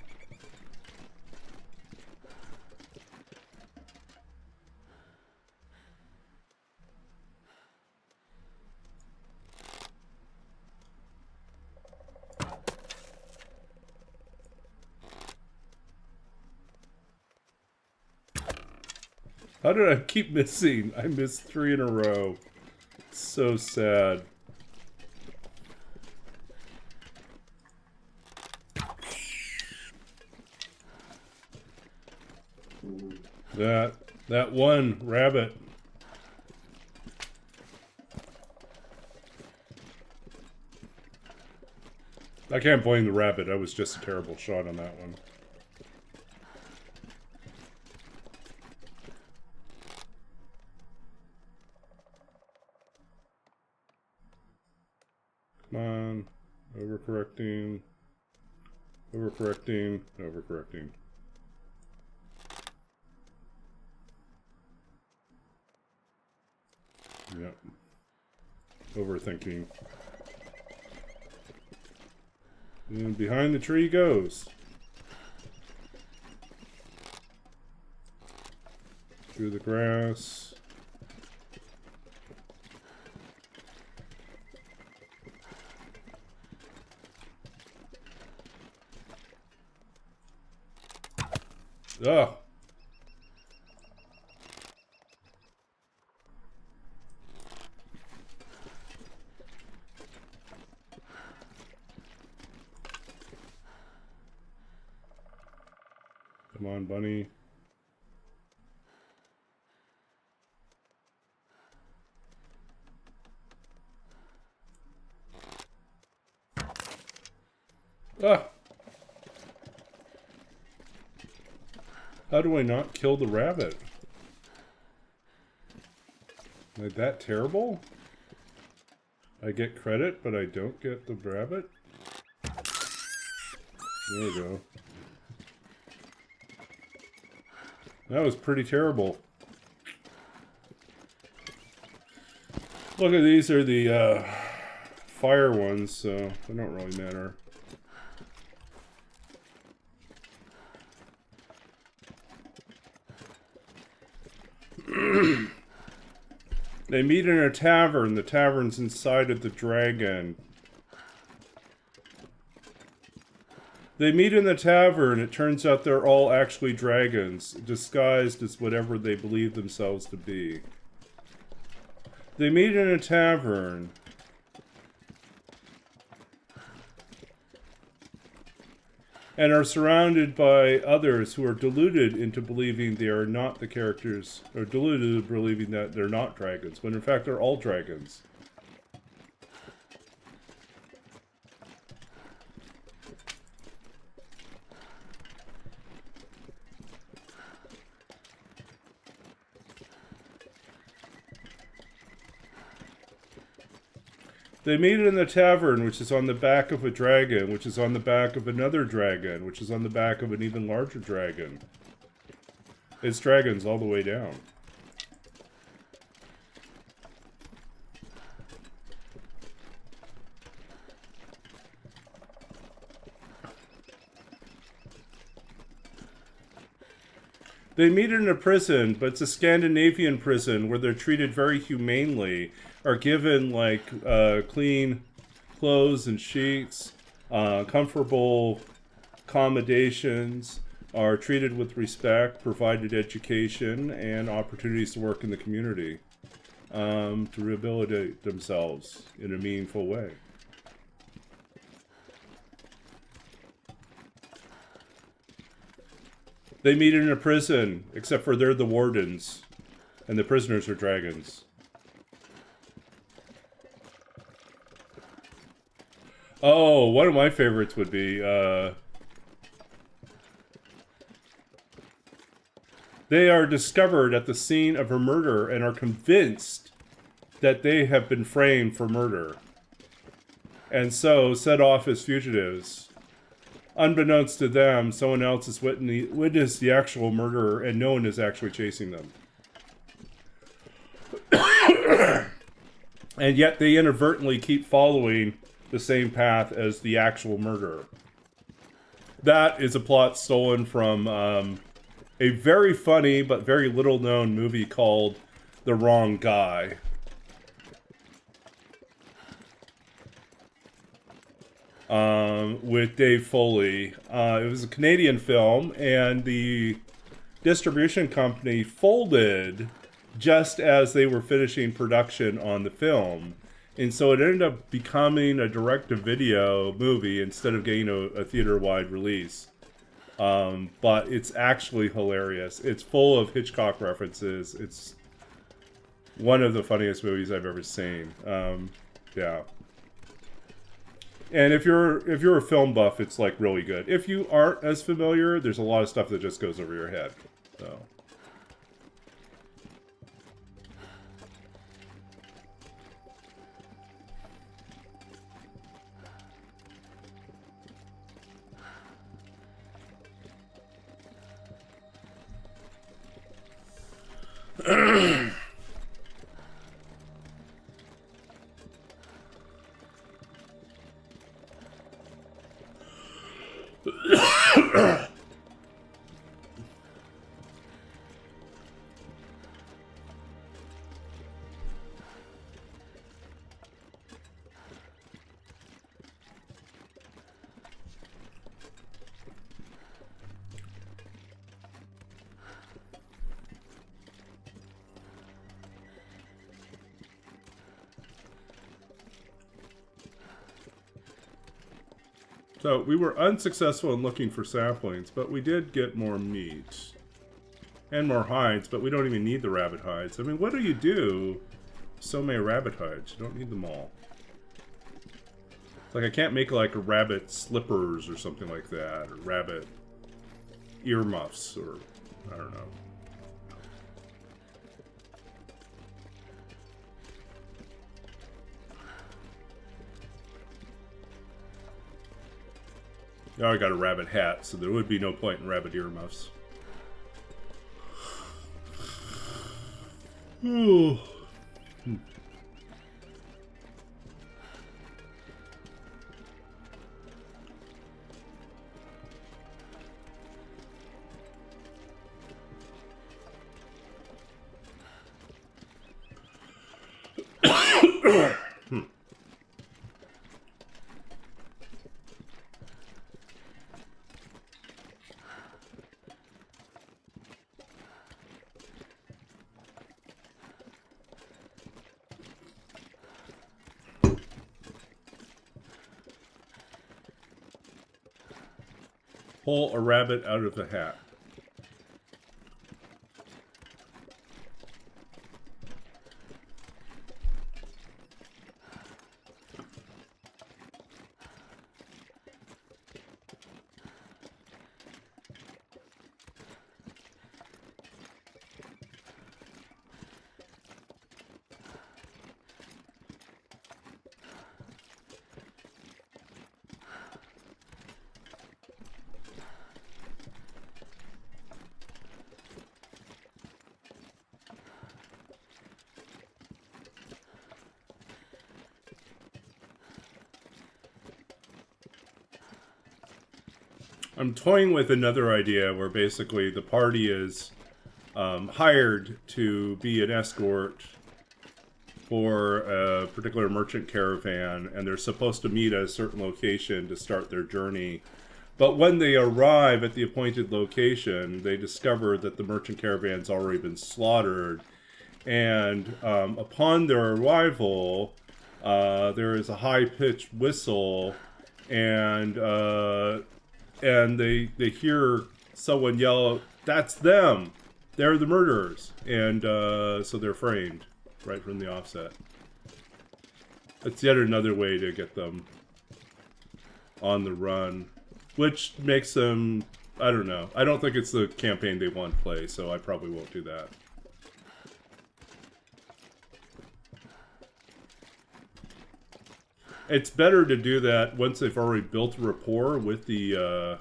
How did I keep missing? I missed 3 in a row. So sad. That one rabbit. I can't blame the rabbit. I was just a terrible shot on that one. Come on. Overcorrecting. Overcorrecting. Overcorrecting. Yep. Overthinking. And behind the tree goes. Through the grass. Ah! Come on, bunny. Ah! How do I not kill the rabbit? Am I that terrible? I get credit, but I don't get the rabbit? There we go. That was pretty terrible. Look at these are the fire ones, so they don't really matter. They meet in a tavern. The tavern's inside of the dragon. They meet in the tavern. It turns out they're all actually dragons, disguised as whatever they believe themselves to be. They meet in a tavern. And are surrounded by others who are deluded into believing they are not the characters, or deluded into believing that they're not dragons, when in fact they're all dragons. They meet in the tavern, which is on the back of a dragon, which is on the back of another dragon, which is on the back of an even larger dragon. It's dragons all the way down. They meet in a prison, but it's a Scandinavian prison where they're treated very humanely, are given like clean clothes and sheets, comfortable accommodations, are treated with respect, provided education, and opportunities to work in the community to rehabilitate themselves in a meaningful way. They meet in a prison, except for they're the wardens, and the prisoners are dragons. Oh, one of my favorites would be, they are discovered at the scene of a murder and are convinced that they have been framed for murder, and so set off as fugitives. Unbeknownst to them, someone else has witnessed the actual murder, and no one is actually chasing them. And yet they inadvertently keep following the same path as the actual murderer. That is a plot stolen from a very funny but very little known movie called The Wrong Guy. With Dave Foley. It was a Canadian film, and the distribution company folded just as they were finishing production on the film. And so it ended up becoming a direct-to-video movie instead of getting a theater-wide release. But it's actually hilarious. It's full of Hitchcock references. It's one of the funniest movies I've ever seen. Yeah. And if you're a film buff, it's like really good. If you aren't as familiar, there's a lot of stuff that just goes over your head. So. So we were unsuccessful in looking for saplings, but we did get more meat. And more hides, but we don't even need the rabbit hides. I mean, what do you do? So many rabbit hides. You don't need them all. It's like I can't make like a rabbit slippers or something like that, or rabbit earmuffs, or I don't know. Now I got a rabbit hat, so there would be no point in rabbit earmuffs. Oh. Pull a rabbit out of the hat. I'm toying with another idea where basically the party is hired to be an escort for a particular merchant caravan, and they're supposed to meet at a certain location to start their journey. But when they arrive at the appointed location, they discover that the merchant caravan's already been slaughtered. And upon their arrival, there is a high-pitched whistle, and they hear someone yell, "That's them! They're the murderers!" And so they're framed right from the offset. It's yet another way to get them on the run, which makes them, I don't know. I don't think it's the campaign they want to play, so I probably won't do that. It's better to do that once they've already built a rapport with the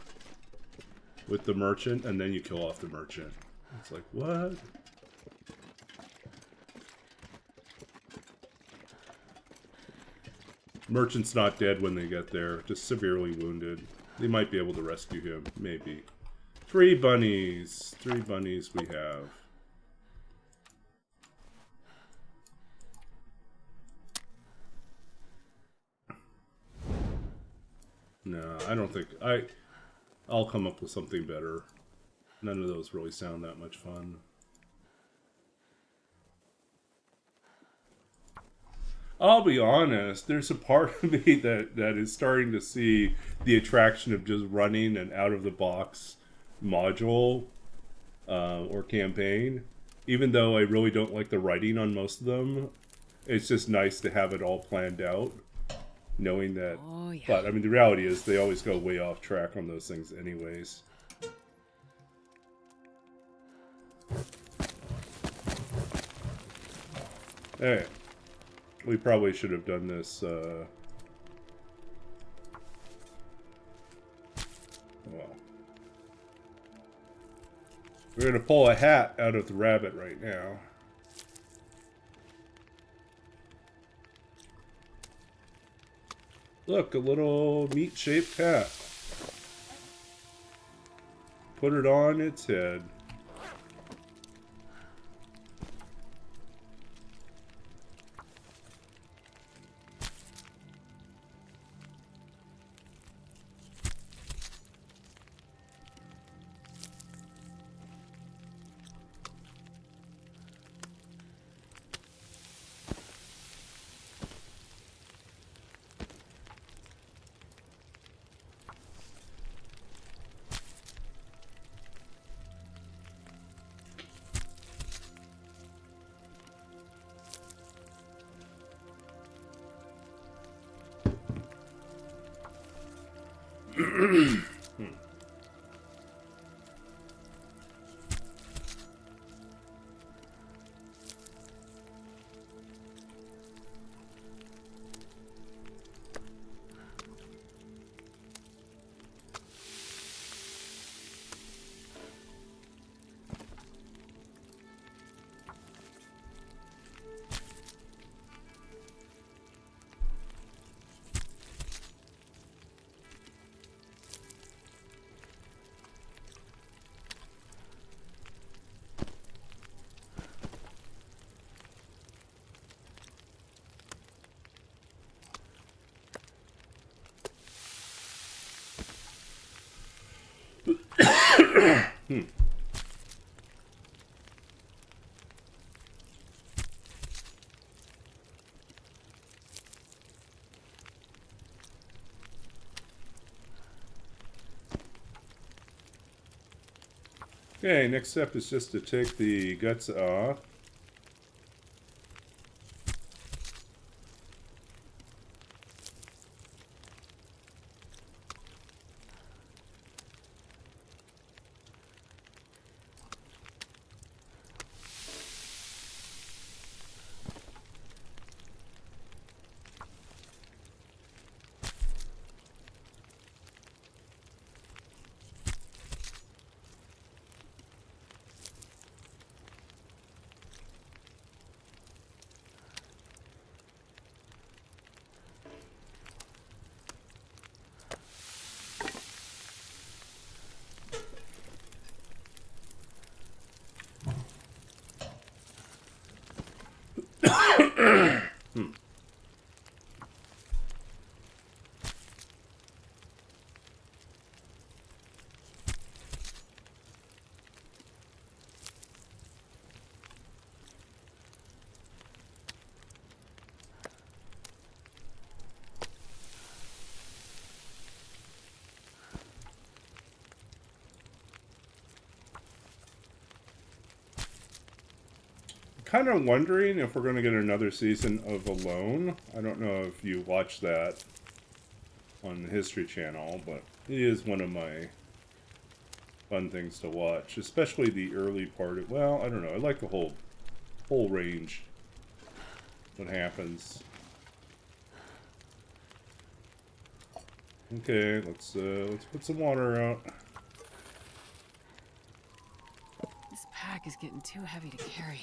merchant, and then you kill off the merchant. It's like, what? Merchant's not dead when they get there, just severely wounded. They might be able to rescue him, maybe. 3 bunnies. 3 bunnies we have. No, I don't think... I'll come up with something better. None of those really sound that much fun. I'll be honest, there's a part of me that is starting to see the attraction of just running an out-of-the-box module or campaign. Even though I really don't like the writing on most of them, it's just nice to have it all planned out, knowing that... Oh, yeah. But, I mean, the reality is they always go way off track on those things anyways. Hey. We probably should have done this, well. We're gonna pull a hat out of the rabbit right now. Look, a little meat-shaped hat. Put it on its head. Okay, next step is just to take the guts off. Kind of wondering if we're going to get another season of Alone. I don't know if you watch that on the History Channel, but it is one of my fun things to watch, especially the early part of, well, I don't know, I like the whole range. What happens. Okay, let's put some water out. This pack is getting too heavy to carry.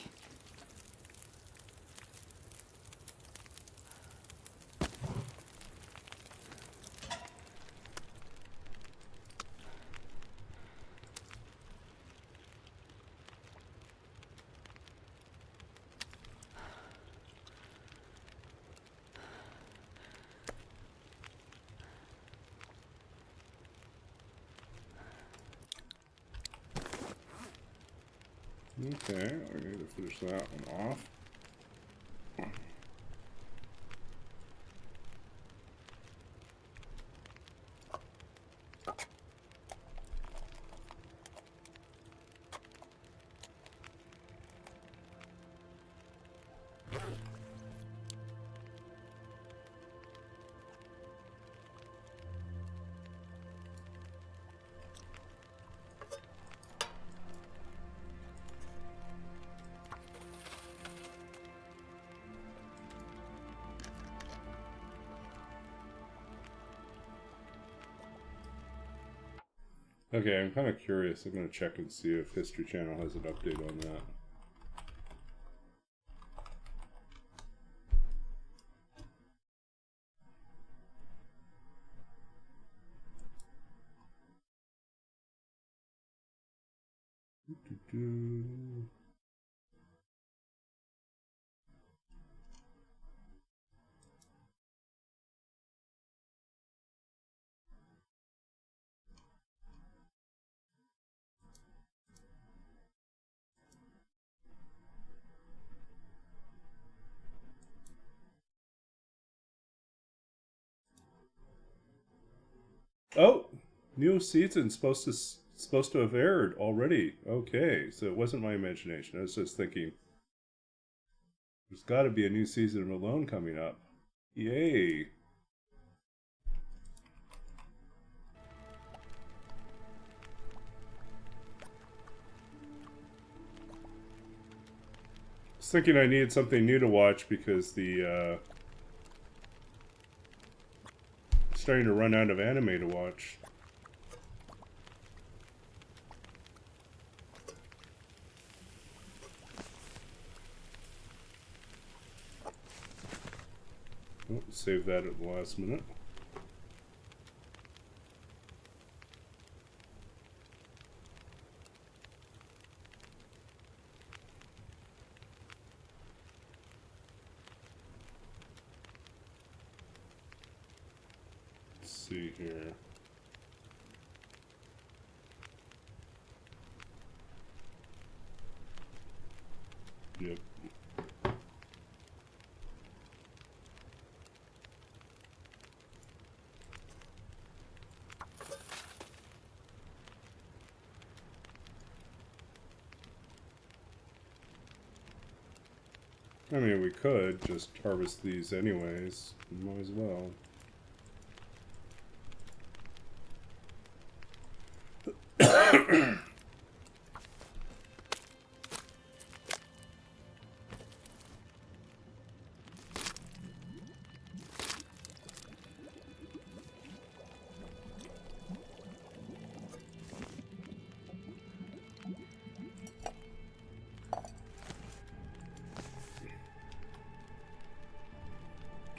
Okay, I need to finish that one off. Okay, I'm kind of curious. I'm going to check and see if History Channel has an update on that. Doo-doo-doo. Oh, new season supposed to have aired already. Okay, so it wasn't my imagination. I was just thinking there's got to be a new season of Alone coming up. Yay! I was thinking I needed something new to watch because the starting to run out of anime to watch. Oh, save that at the last minute. Let's see here. Yep. I mean, we could just harvest these anyways. Might as well.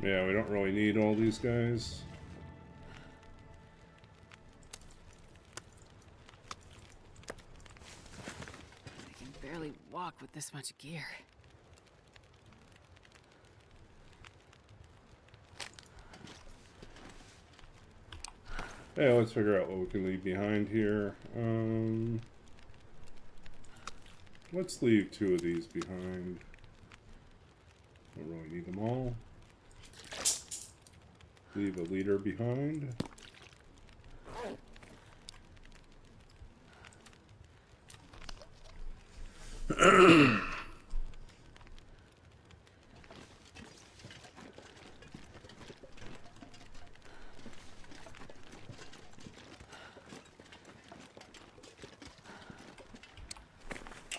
Yeah, we don't really need all these guys. I can barely walk with this much gear. Hey, let's figure out what we can leave behind here. Let's leave 2 of these behind. Don't really need them all. Leave a leader behind.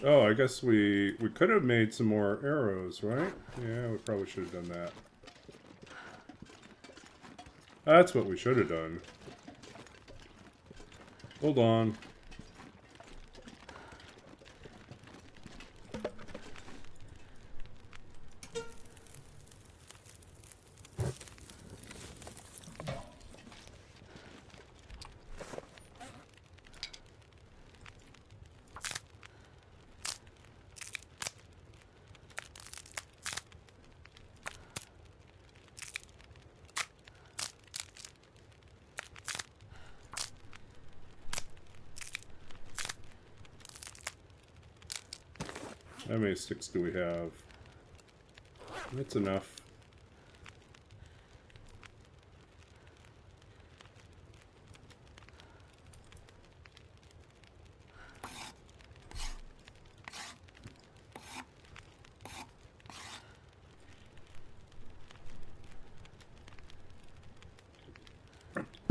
Oh, I guess we could have made some more arrows, right? Yeah, we probably should have done that. That's what we should have done. Hold on. How many sticks do we have? That's enough.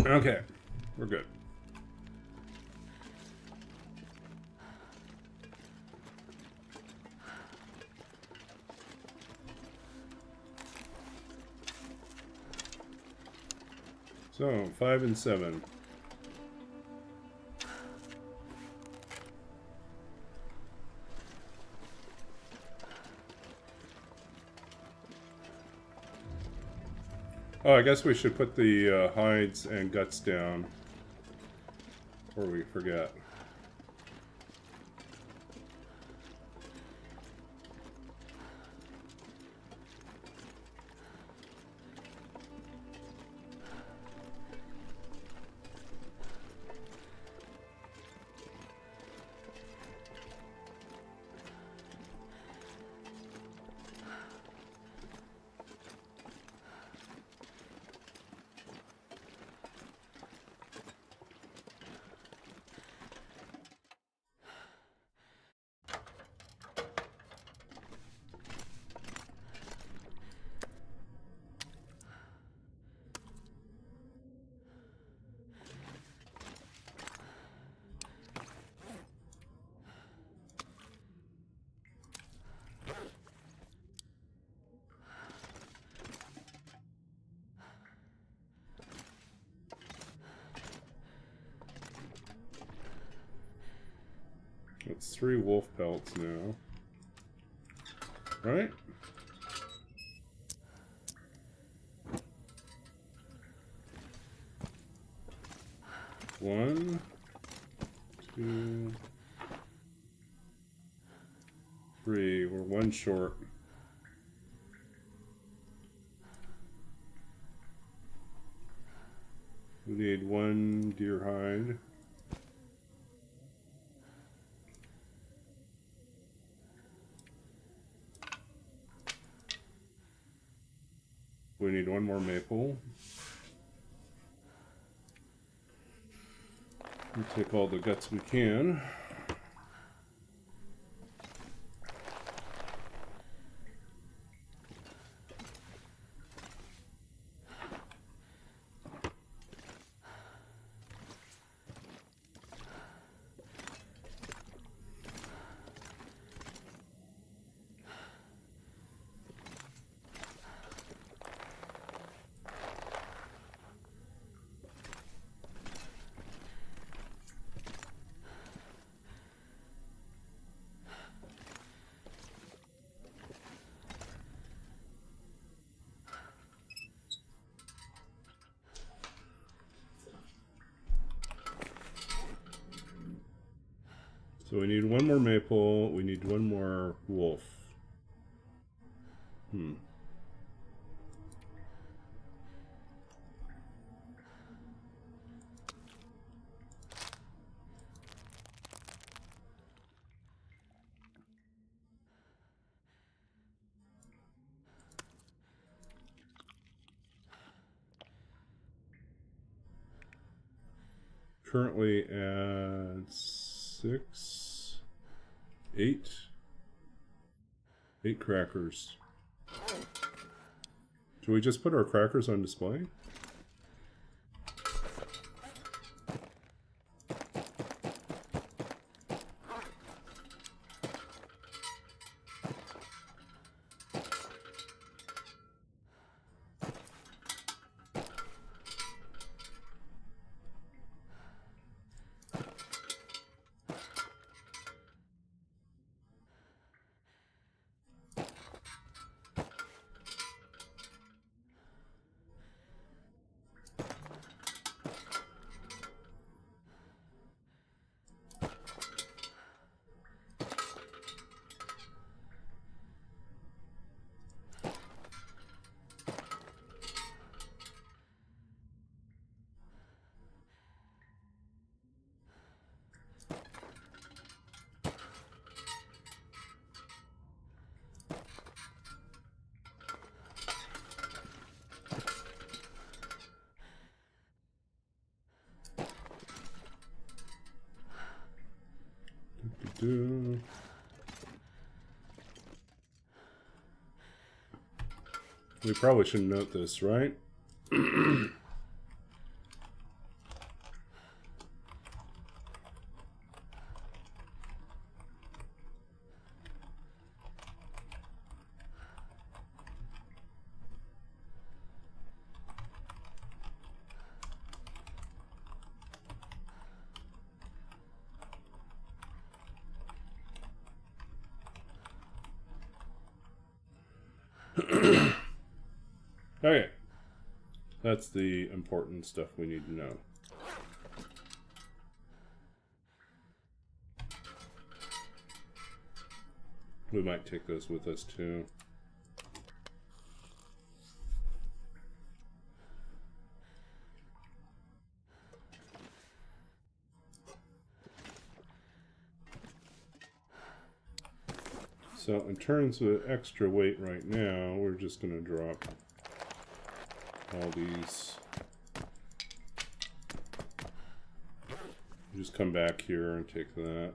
Okay, we're good. So, 5 and 7. Oh, I guess we should put the hides and guts down. Before we forget. It's 3 wolf pelts now. Right? One, 2, 3. We're 1 short. We need 1 deer hide. We need 1 more maple. We'll take all the guts we can. So we need 1 more maple, we need 1 more wolf. currently at 6, 8 crackers. Should we just put our crackers on display? We probably should note this, right? Okay. That's the important stuff we need to know. We might take those with us too. So in terms of extra weight right now, we're just going to drop all these. Just come back here and take that.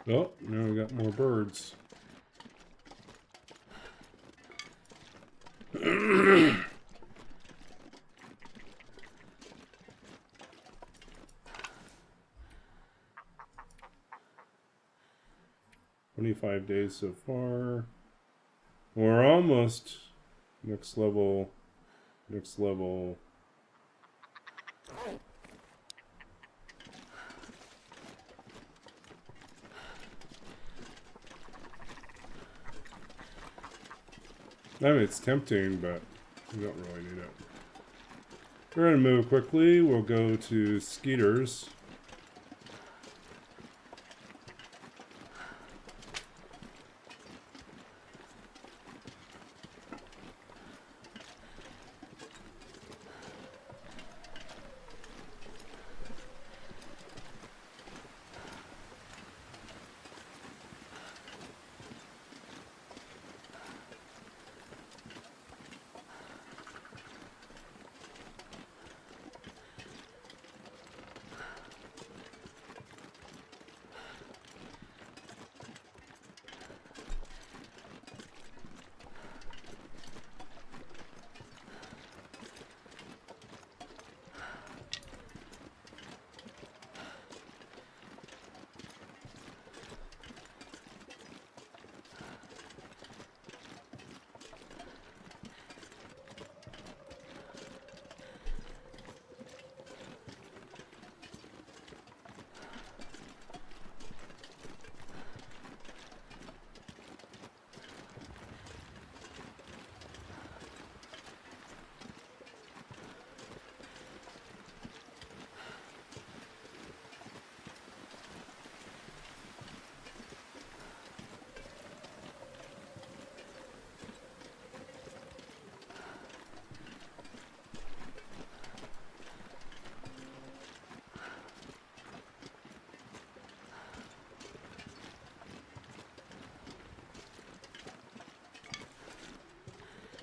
Oh, now we got more birds. 25 days so far. We're almost next level. Next level. I mean, it's tempting, but we don't really need it. We're going to move quickly. We'll go to Skeeter's.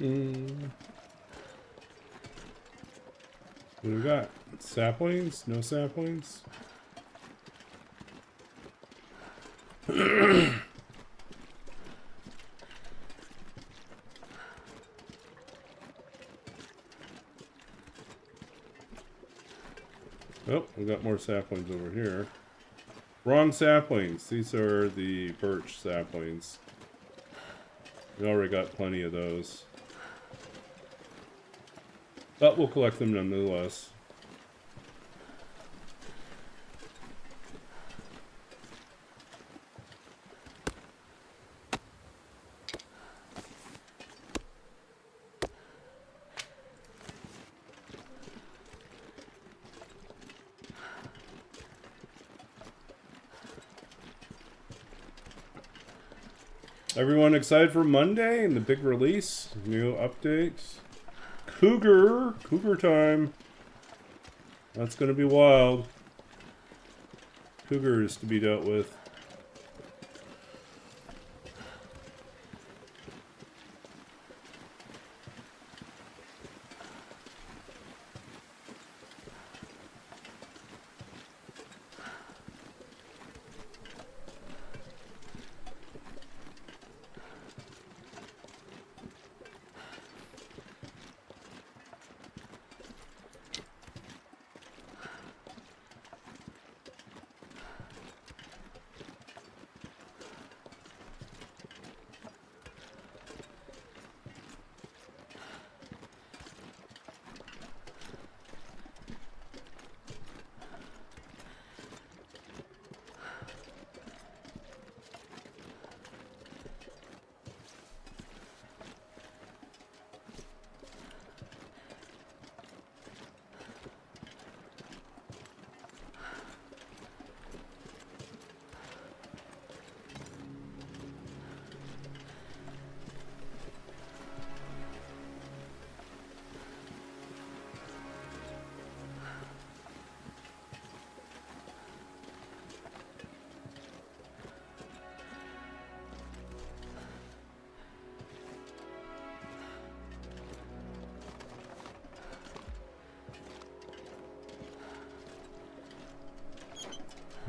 What do we got? Saplings? No saplings? Oh, we got more saplings over here. Wrong saplings. These are the birch saplings. We already got plenty of those. But we'll collect them nonetheless. Everyone excited for Monday and the big release? New updates? Cougar time. That's gonna be wild. Cougars to be dealt with.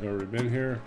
Already been here.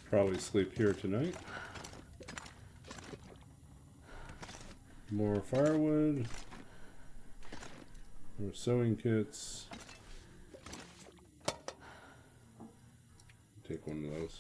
Probably sleep here tonight. More firewood. More sewing kits. Take one of those.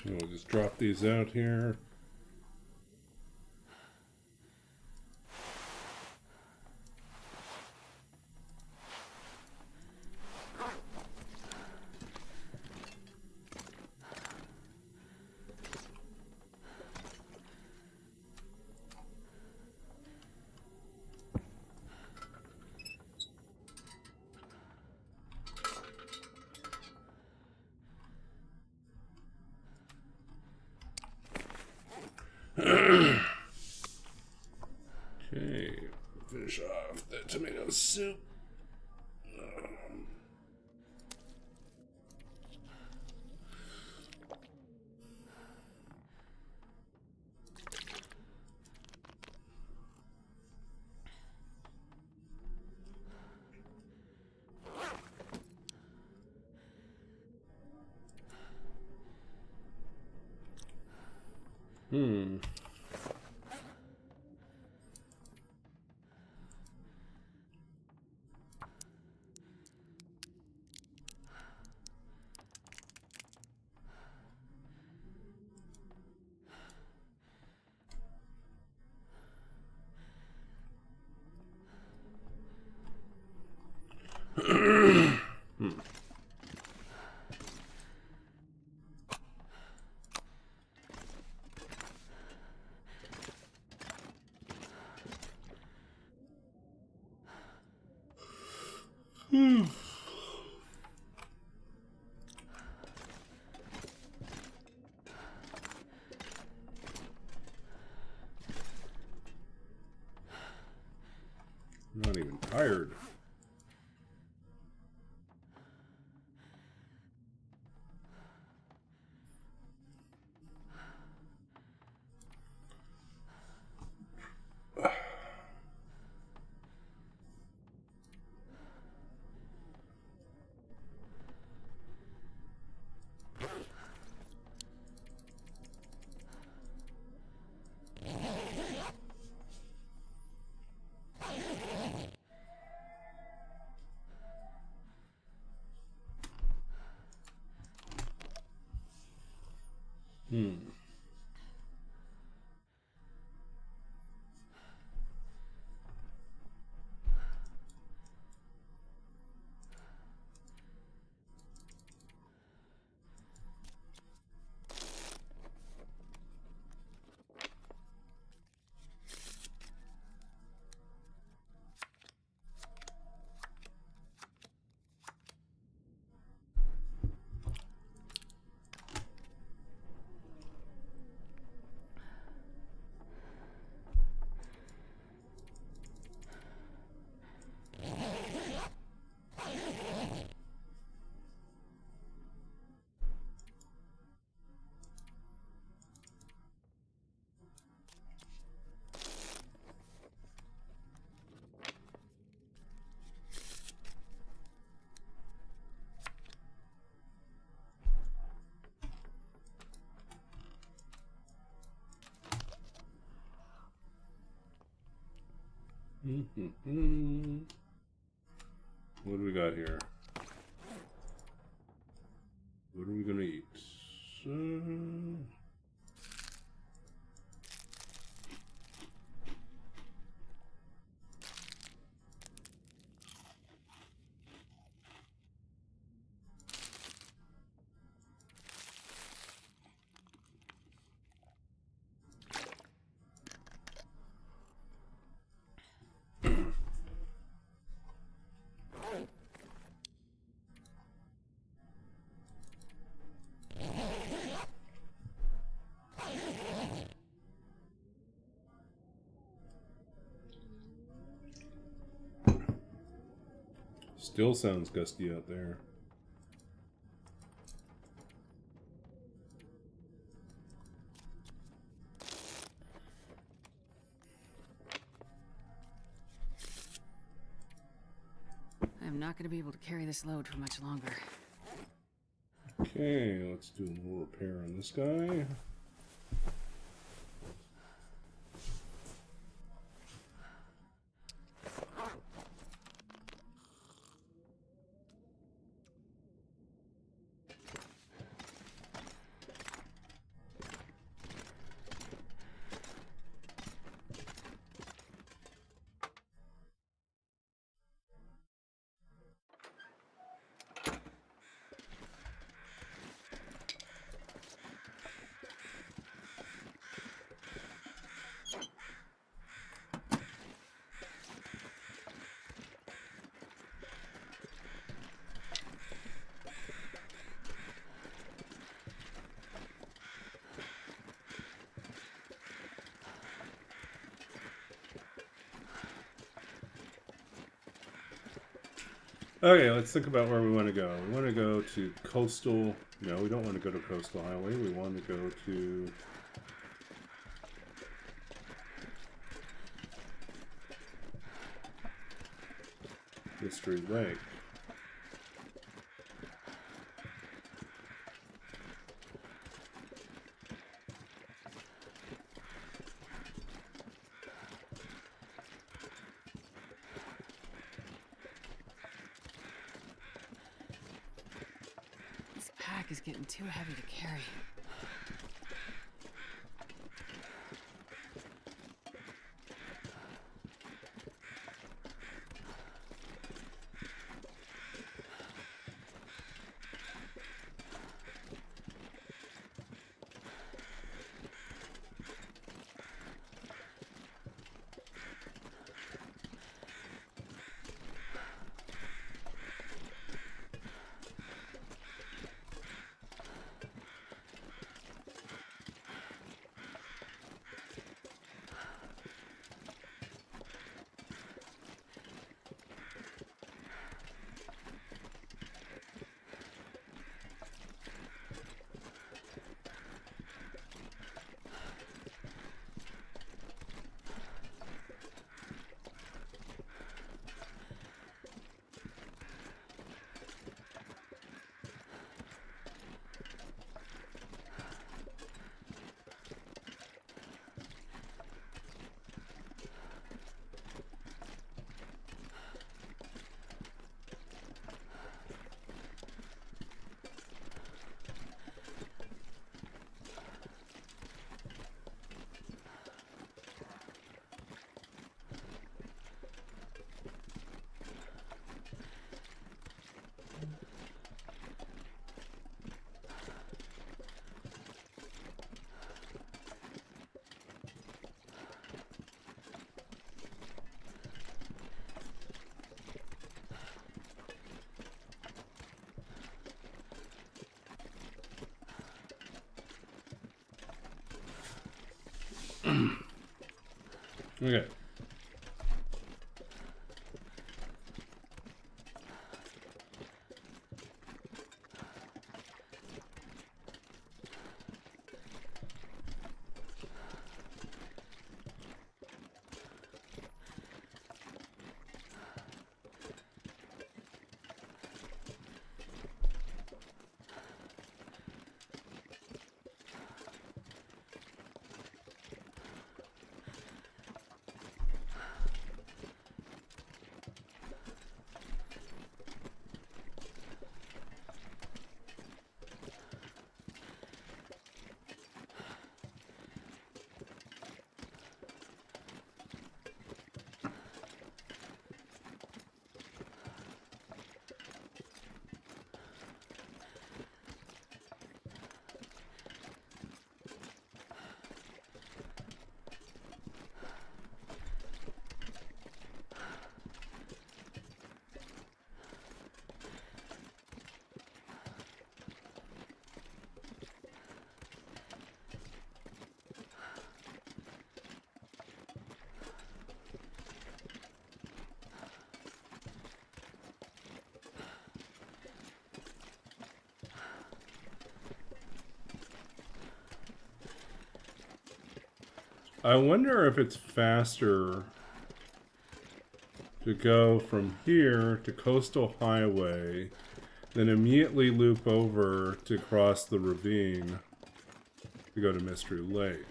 We'll just drop these out here. Okay, finish off the tomato soup. Hmm. Hmm. Hmm. I'm not even tired. Hmm. Mm-hmm. What do we got here? What are we gonna eat? Still sounds gusty out there. I'm not going to be able to carry this load for much longer. Okay, let's do a little repair on this guy. Okay, let's think about where we want to go. We want to go to coastal. No, we don't want to go to coastal highway. We want to go to History Lake. pack is getting too heavy to carry. Okay. I wonder if it's faster to go from here to Coastal Highway, then immediately loop over to cross the ravine to go to Mystery Lake.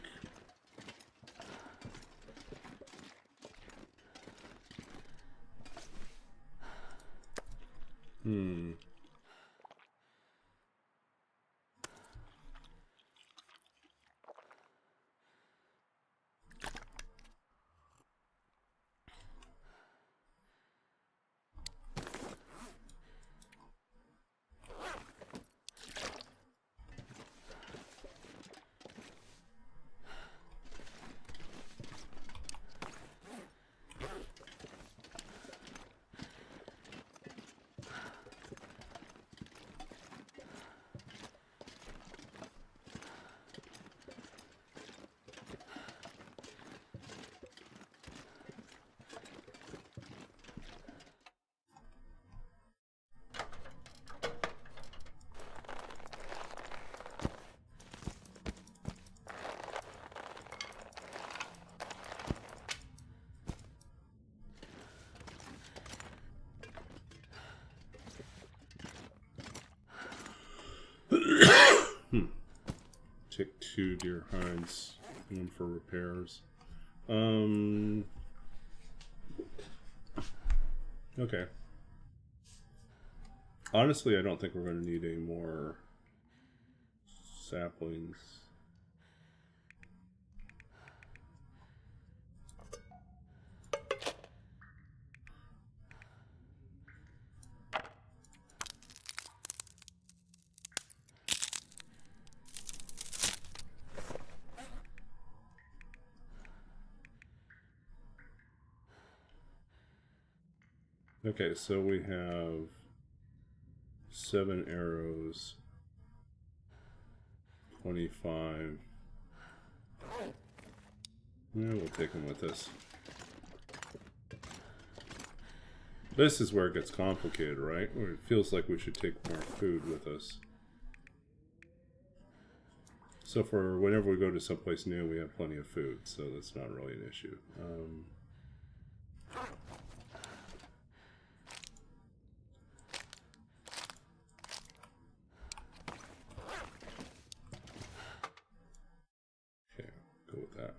Tick 2 deer hides, one for repairs. Okay. Honestly, I don't think we're going to need any more saplings. Okay, so we have 7 arrows, 25. Yeah, we'll take them with us. This is where it gets complicated, right? Where it feels like we should take more food with us. So for whenever we go to someplace new, we have plenty of food, so that's not really an issue. Okay, go with that.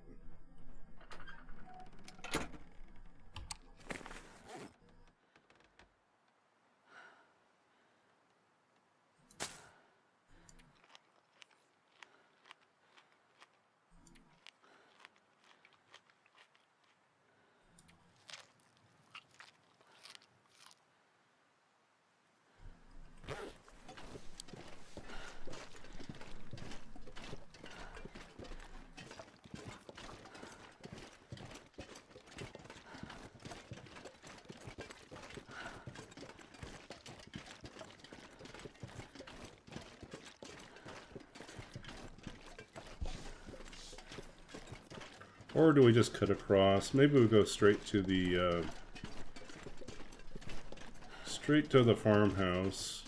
Or do we just cut across? Maybe we go straight to the farmhouse.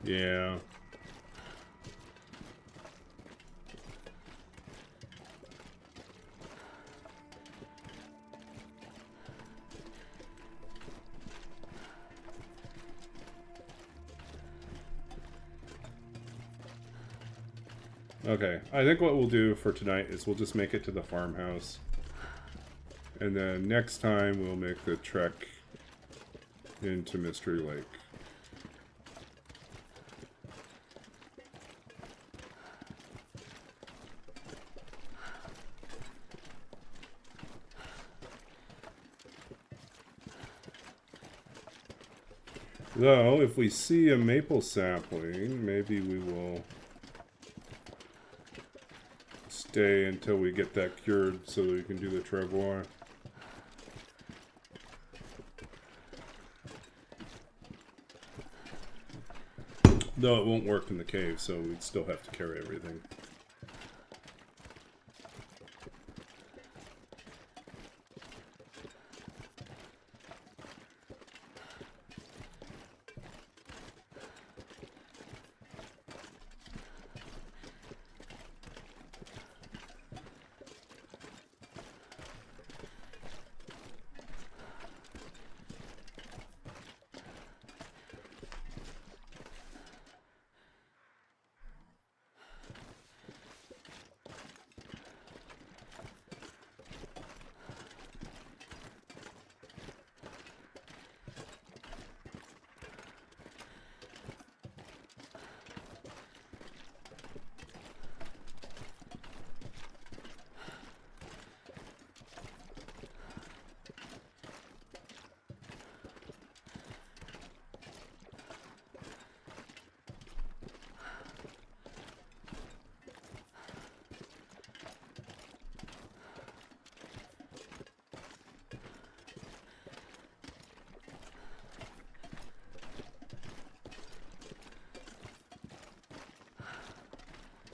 Yeah. Okay, I think what we'll do for tonight is we'll just make it to the farmhouse. And then next time we'll make the trek into Mystery Lake. Though, if we see a maple sapling, maybe we will stay until we get that cured so that we can do the travois. Though it won't work in the cave, so we'd still have to carry everything.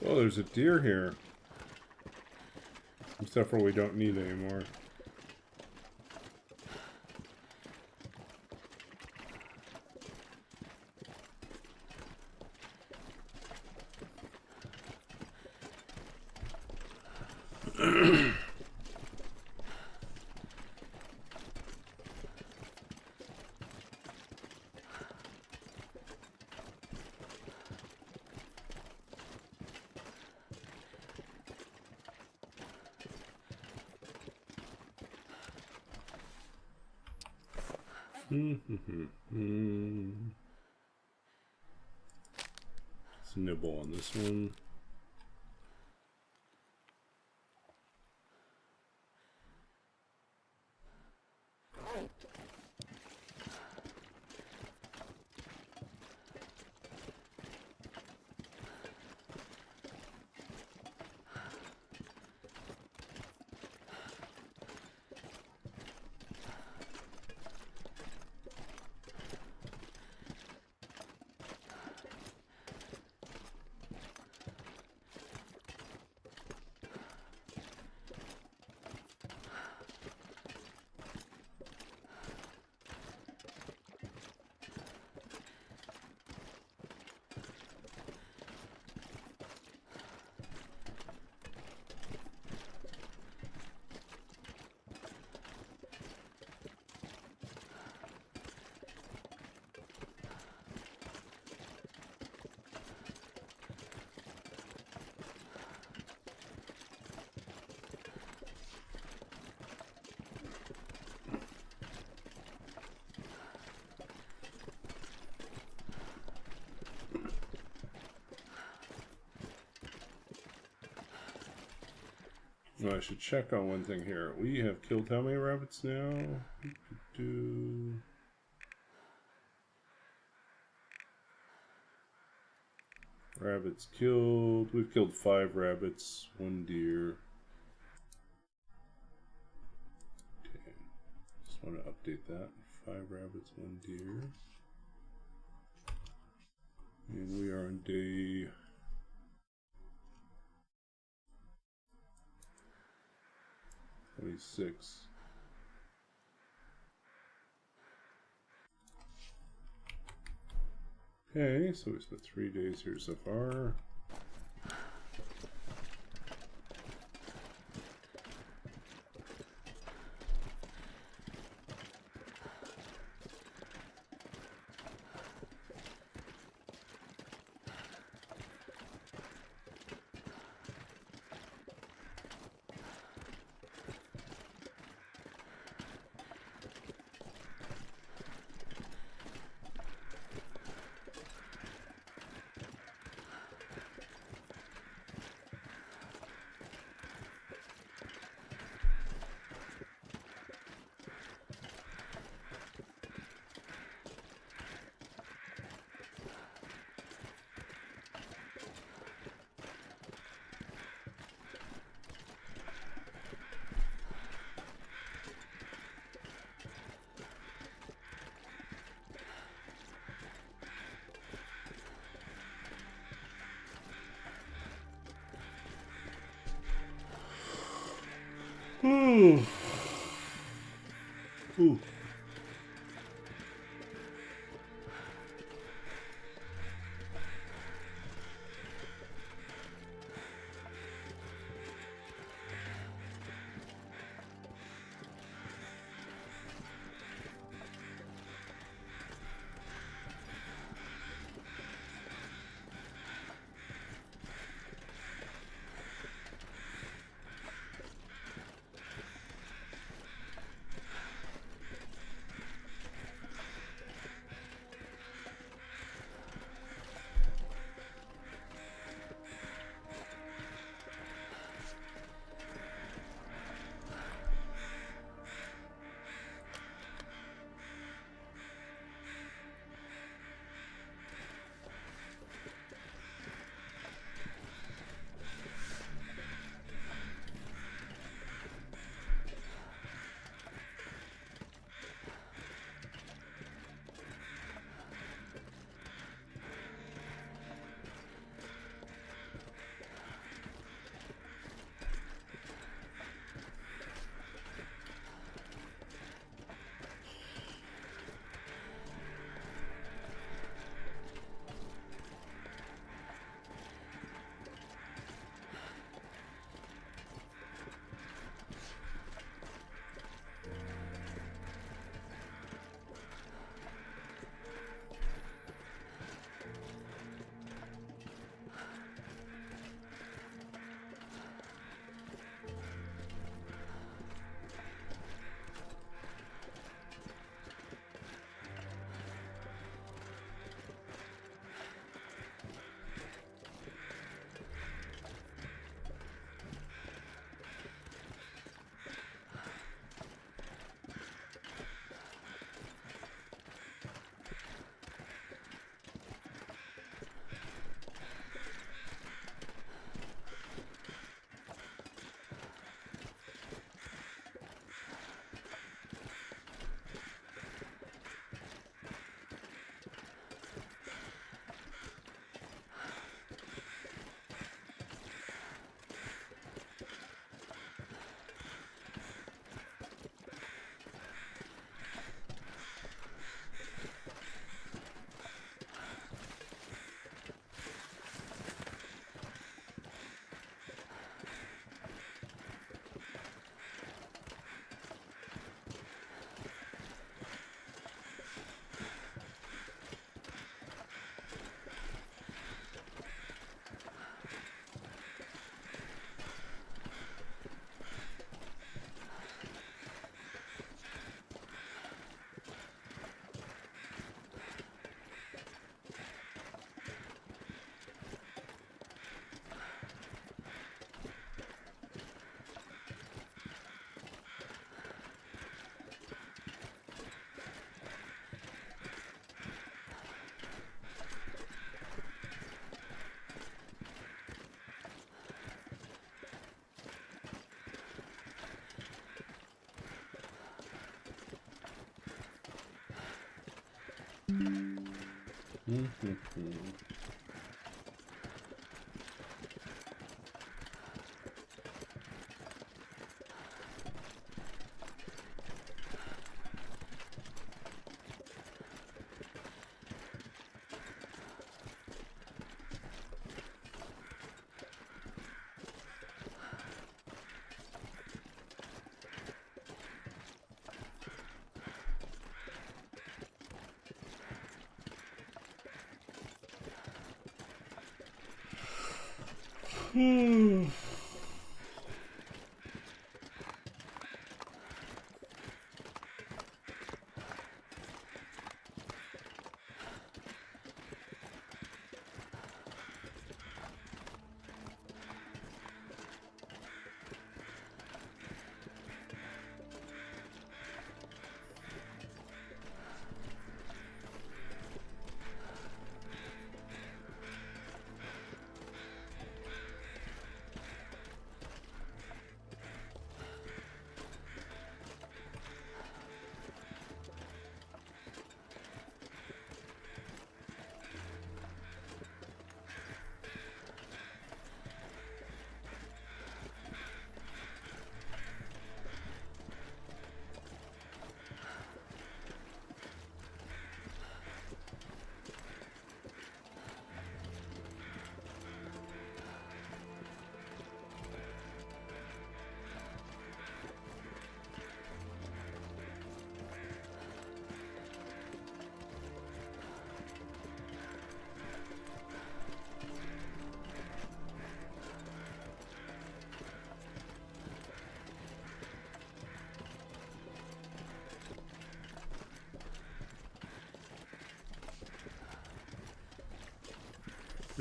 Oh, there's a deer here. Except for we don't need anymore. Let's nibble on this one. I should check on one thing here. We have killed how many rabbits now? Rabbits killed. We've killed 5 rabbits, 1 deer. Okay. Just want to update that. 5 rabbits, 1 deer. And we are on day 26. Okay, so we spent 3 days here so far. Ooh. Ooh.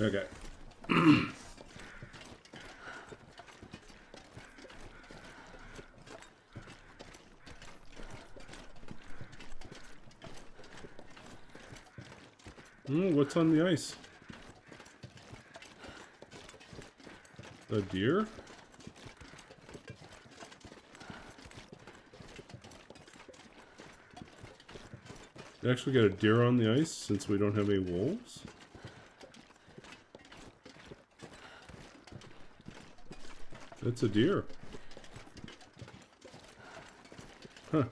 Okay. What's on the ice? A deer? You actually got a deer on the ice since we don't have any wolves? That's a deer. Huh.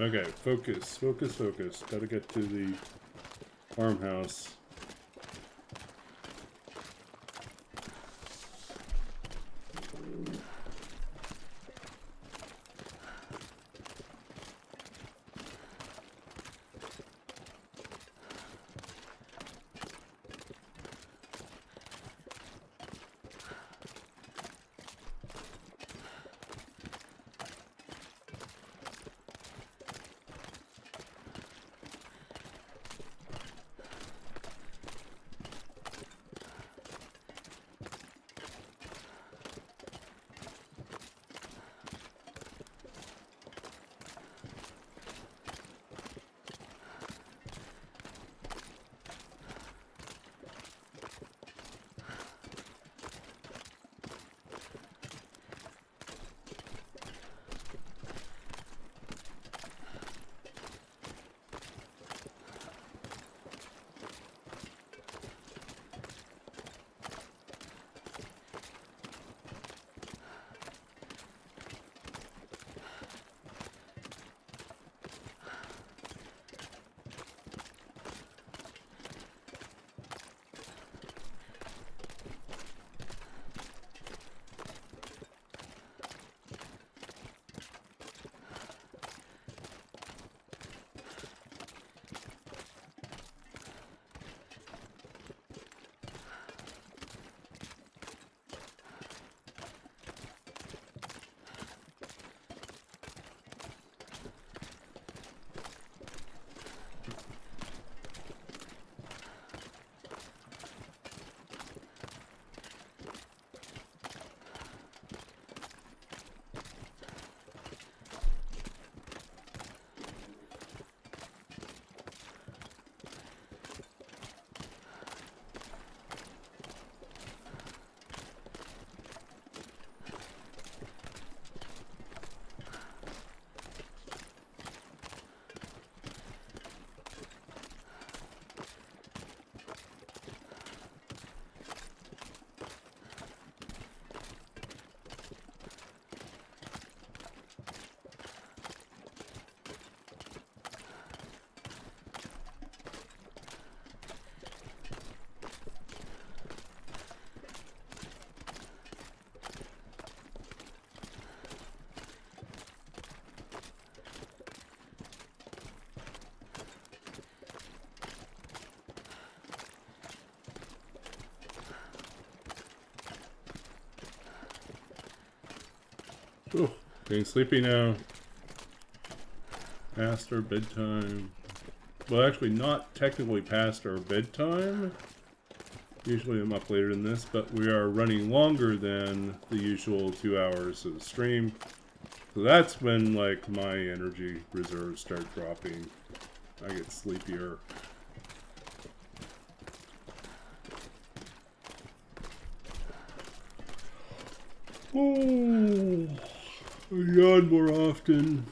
Okay, focus, focus, focus. Gotta get to the farmhouse. Getting sleepy now. Past our bedtime. Well, actually, not technically past our bedtime. Usually I'm up later than this, but we are running longer than the usual 2 hours of the stream. So that's when, like, my energy reserves start dropping. I get sleepier. Oh, I yawn more often.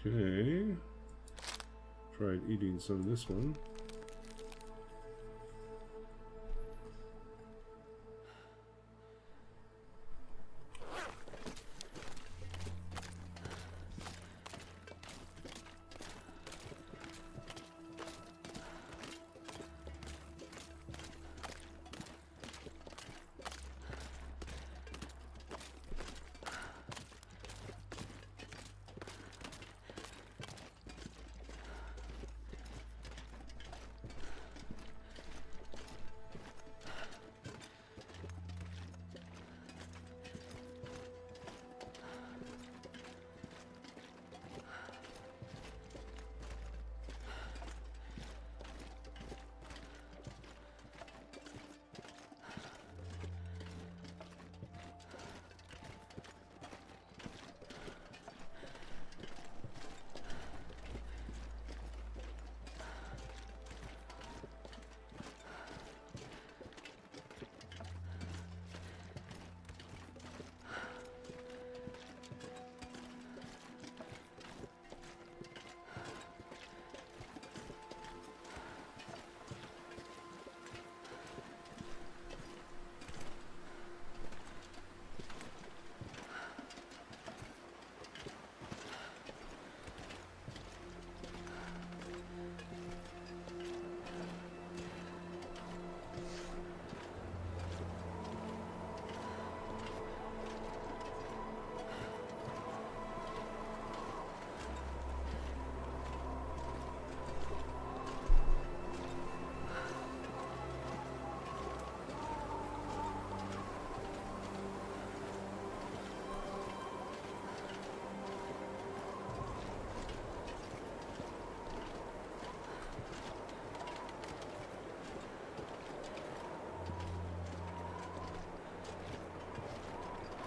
Okay. Tried eating some of this one.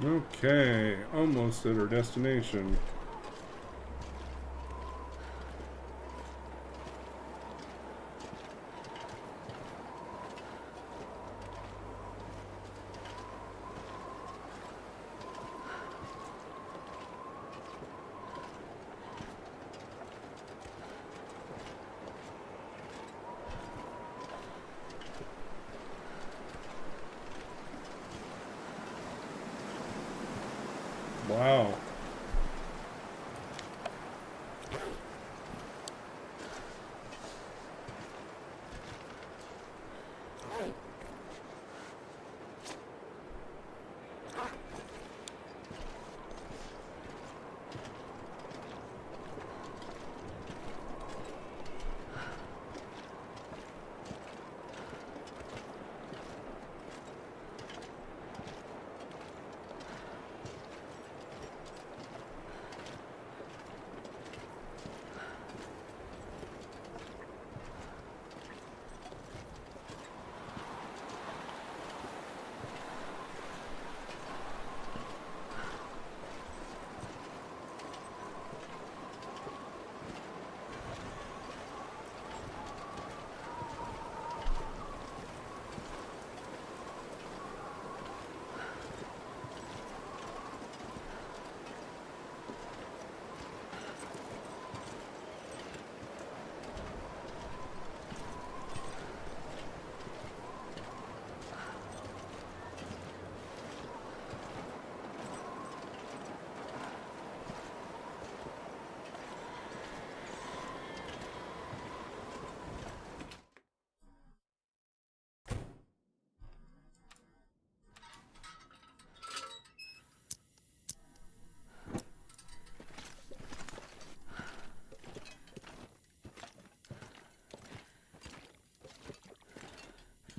Okay, almost at our destination. Wow.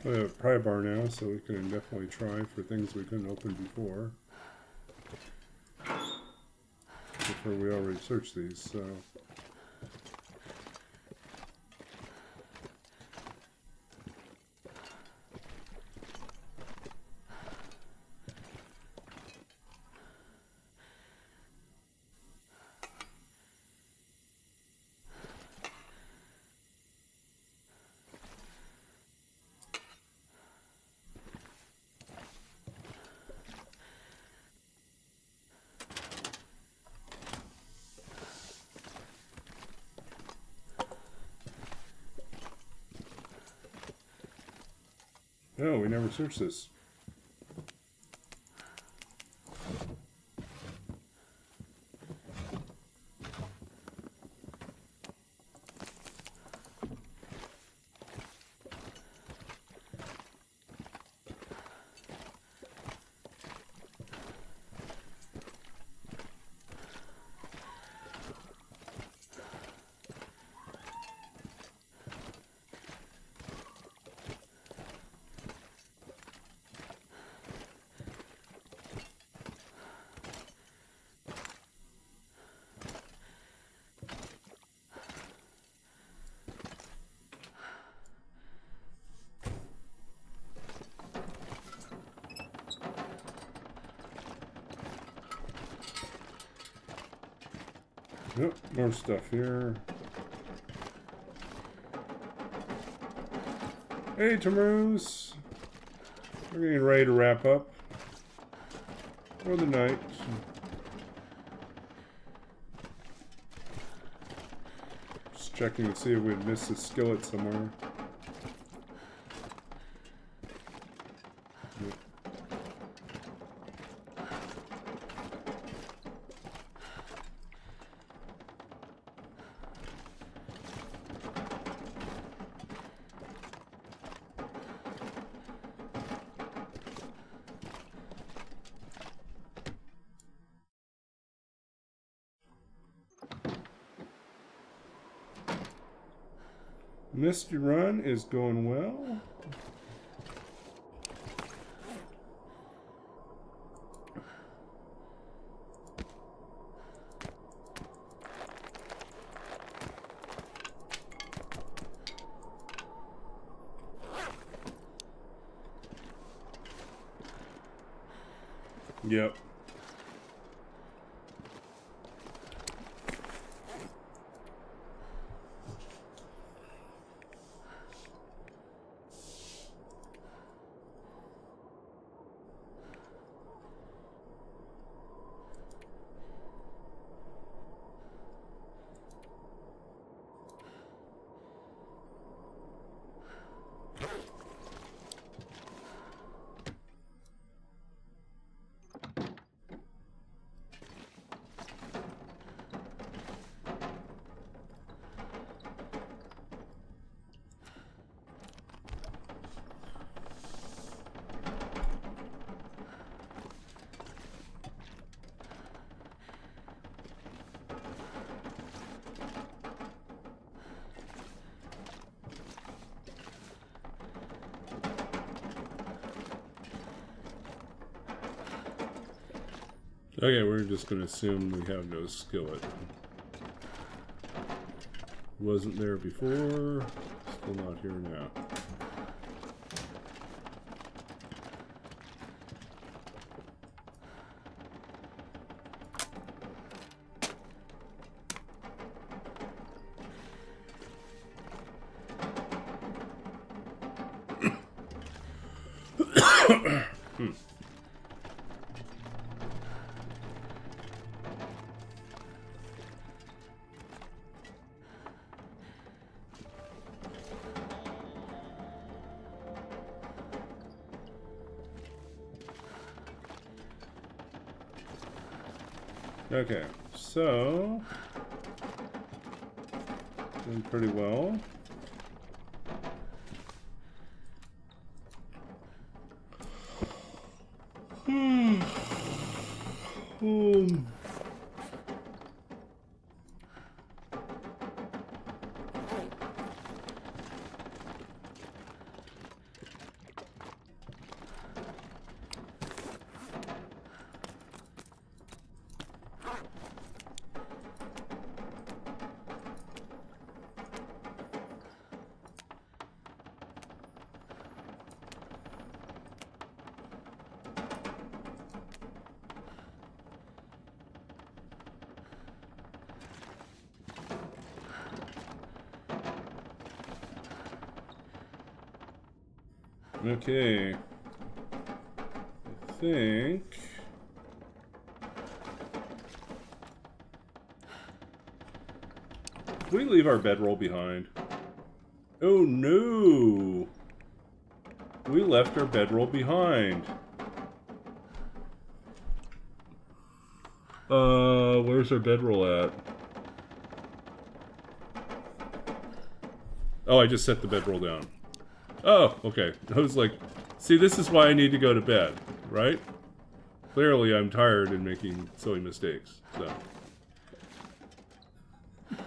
We have a pry bar now, so we can definitely try for things we couldn't open before. Before we already searched these, so. No, we never searched this. Yep, more stuff here. Hey, Tamroos! We're getting ready to wrap up for the night. Just checking to see if we'd missed a skillet somewhere. Yep. Misty Run is going well. Yep. Okay, we're just going to assume we have no skillet. Wasn't there before, still not here now. Okay, so doing pretty well. Okay. I think... Did we leave our bedroll behind? Oh no! We left our bedroll behind. Where's our bedroll at? Oh, I just set the bedroll down. Oh, okay. I was like, see, this is why I need to go to bed, right? Clearly, I'm tired and making silly mistakes, so.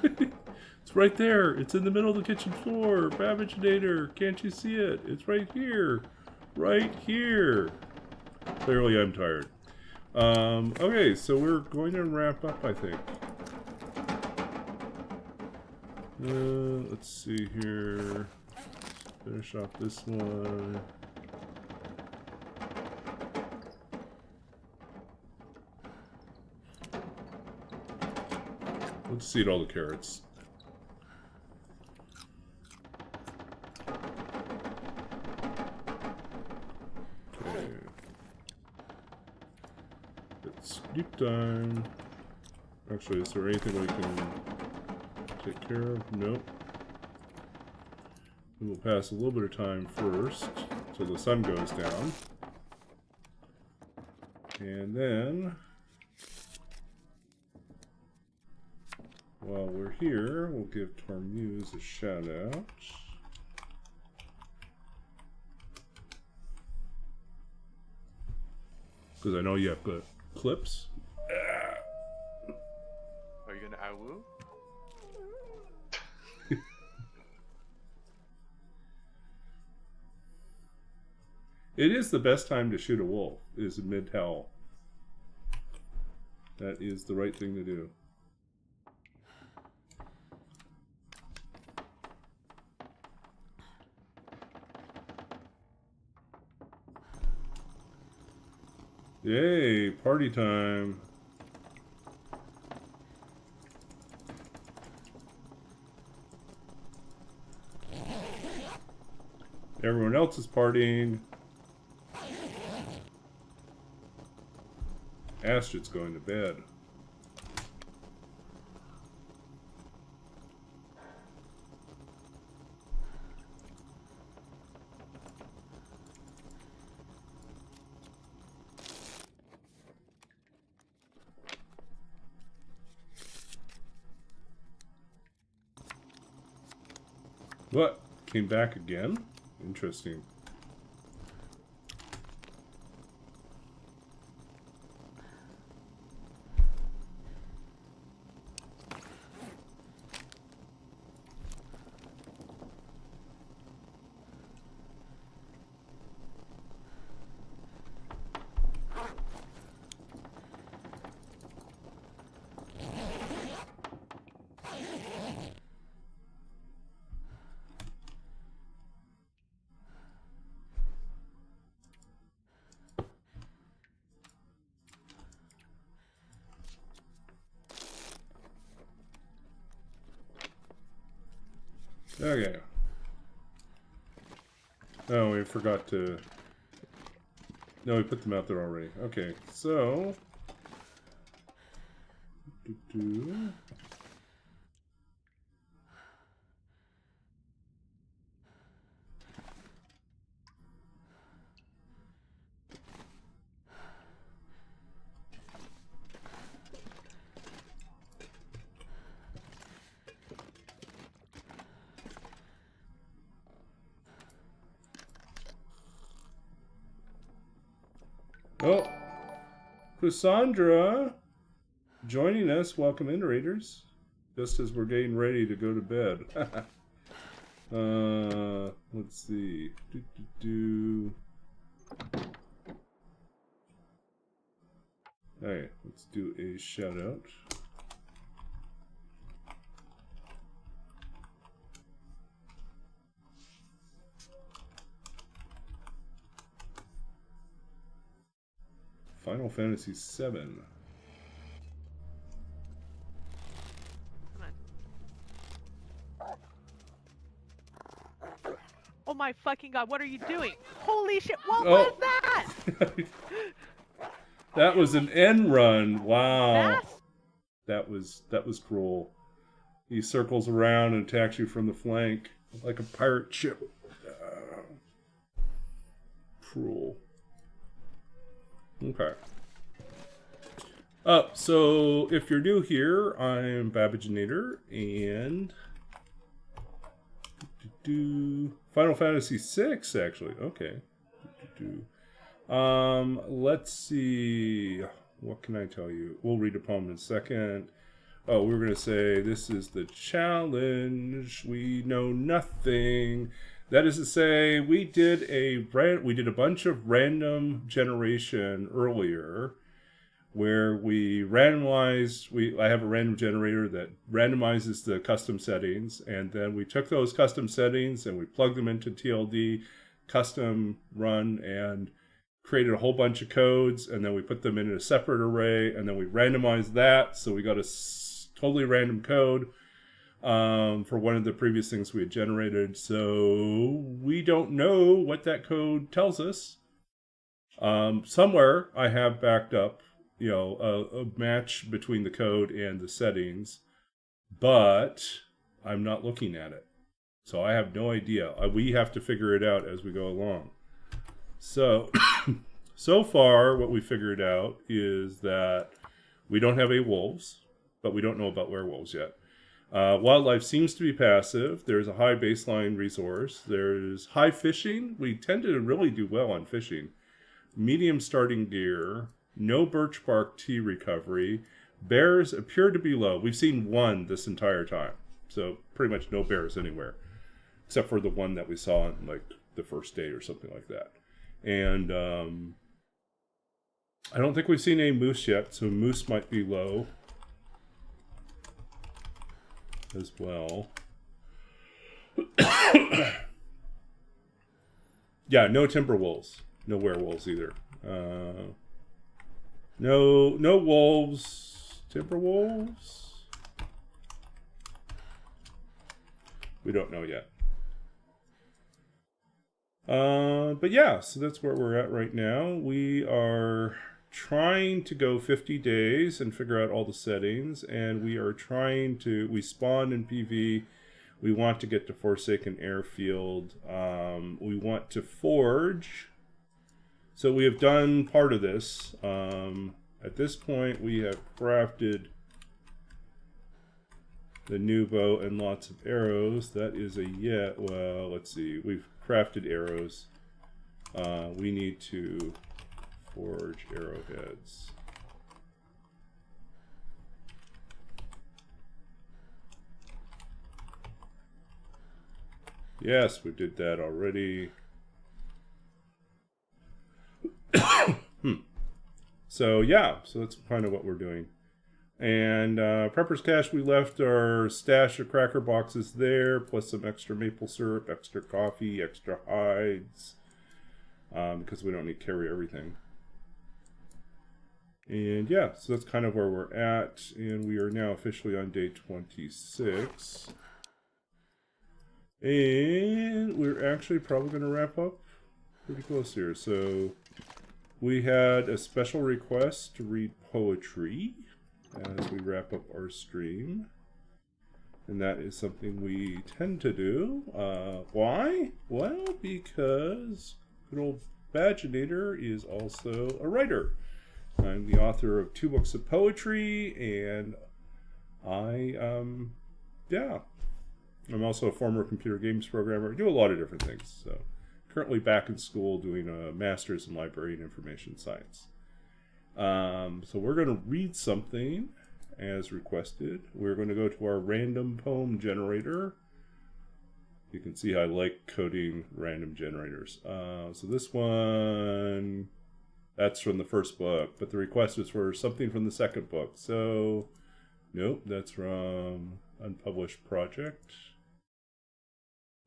It's right there. It's in the middle of the kitchen floor. Babaginator, can't you see it? It's right here. Right here. Clearly, I'm tired. Okay, so we're going to wrap up, I think. Let's see here. Finish off this one. Let's seed all the carrots. Okay. It's sleep time. Actually, is there anything we can take care of? Nope. We'll pass a little bit of time first till the sun goes down. And then, while we're here, we'll give Tormuse a shout out. Because I know you have good clips. Are you gonna awoo? It is the best time to shoot a wolf, is mid-hell. That is the right thing to do. Yay, party time. Everyone else is partying. Astrid's going to bed. What? Came back again? Interesting. Okay. Oh, we forgot to... No, we put them out there already. Okay, so... Oh, Cassandra joining us. Welcome in, Raiders. Just as we're getting ready to go to bed. Let's see. Alright, let's do a shout out. Final Fantasy VII. Oh my fucking god, what are you doing? Holy shit, what Oh. was that? That was an end run. Wow. That's... That was cruel. He circles around and attacks you from the flank like a pirate ship. Cruel. Okay. So if you're new here, I'm Babbaginator, and Final Fantasy VI, actually. Okay. Let's see. What can I tell you? We'll read a poem in a second. Oh, we were going to say, this is the challenge. We know nothing. That is to say, we did a bunch of random generation earlier, where we randomized. I have a random generator that randomizes the custom settings, and then we took those custom settings and we plugged them into TLD custom run and created a whole bunch of codes, and then we put them in a separate array, and then we randomized that, so we got a totally random code for one of the previous things we had generated. So we don't know what that code tells us. Somewhere I have backed up, a match between the code and the settings, but I'm not looking at it. So I have no idea. We have to figure it out as we go along. So, so far what we figured out is that we don't have wolves, but we don't know about werewolves yet. Wildlife seems to be passive. There's a high baseline resource. There's high fishing. We tend to really do well on fishing. Medium starting gear. No birch bark tea recovery. Bears appear to be low. We've seen one this entire time. So pretty much no bears anywhere. Except for the one that we saw on like the first day or something like that. And I don't think we've seen any moose yet. So moose might be low as well. Yeah, no timber wolves. No werewolves either. No wolves. Timber wolves? We don't know yet. But yeah, so that's where we're at right now. We are trying to go 50 days and figure out all the settings, and we spawned in PV. We want to get to Forsaken Airfield. We want to forge. So we have done part of this. At this point, we have crafted the new bow and lots of arrows. That is well, let's see. We've crafted arrows. We need to forge arrowheads. Yes, we did that already. So yeah, so that's kind of what we're doing. And Prepper's Cache, we left our stash of cracker boxes there, plus some extra maple syrup, extra coffee, extra hides, because we don't need to carry everything. And yeah, so that's kind of where we're at, and we are now officially on day 26. And we're actually probably going to wrap up pretty close here. So we had a special request to read poetry as we wrap up our stream. And that is something we tend to do. Why? Well, because good old Badginator is also a writer. I'm the author of 2 books of poetry, and I'm also a former computer games programmer. I do a lot of different things. So currently back in school doing a master's in library and information science. So we're going to read something as requested. We're going to go to our random poem generator. You can see I like coding random generators. So this one, that's from the first book, but the request is for something from the second book. So, nope, that's from Unpublished Project.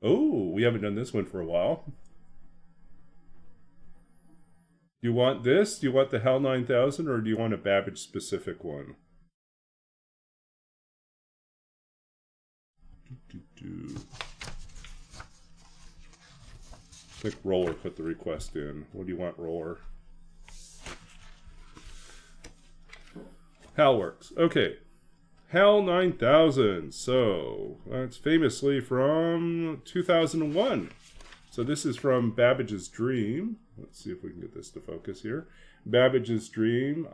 Oh, we haven't done this one for a while. Do you want this? Do you want the HAL 9000, or do you want a Babbage specific one? think Roller put the request in. What do you want, Roller? HAL works. Okay. HAL 9000. So, that's famously from 2001. So this is from Babbage's Dream. Let's see if we can get this to focus here. Babbage's Dream,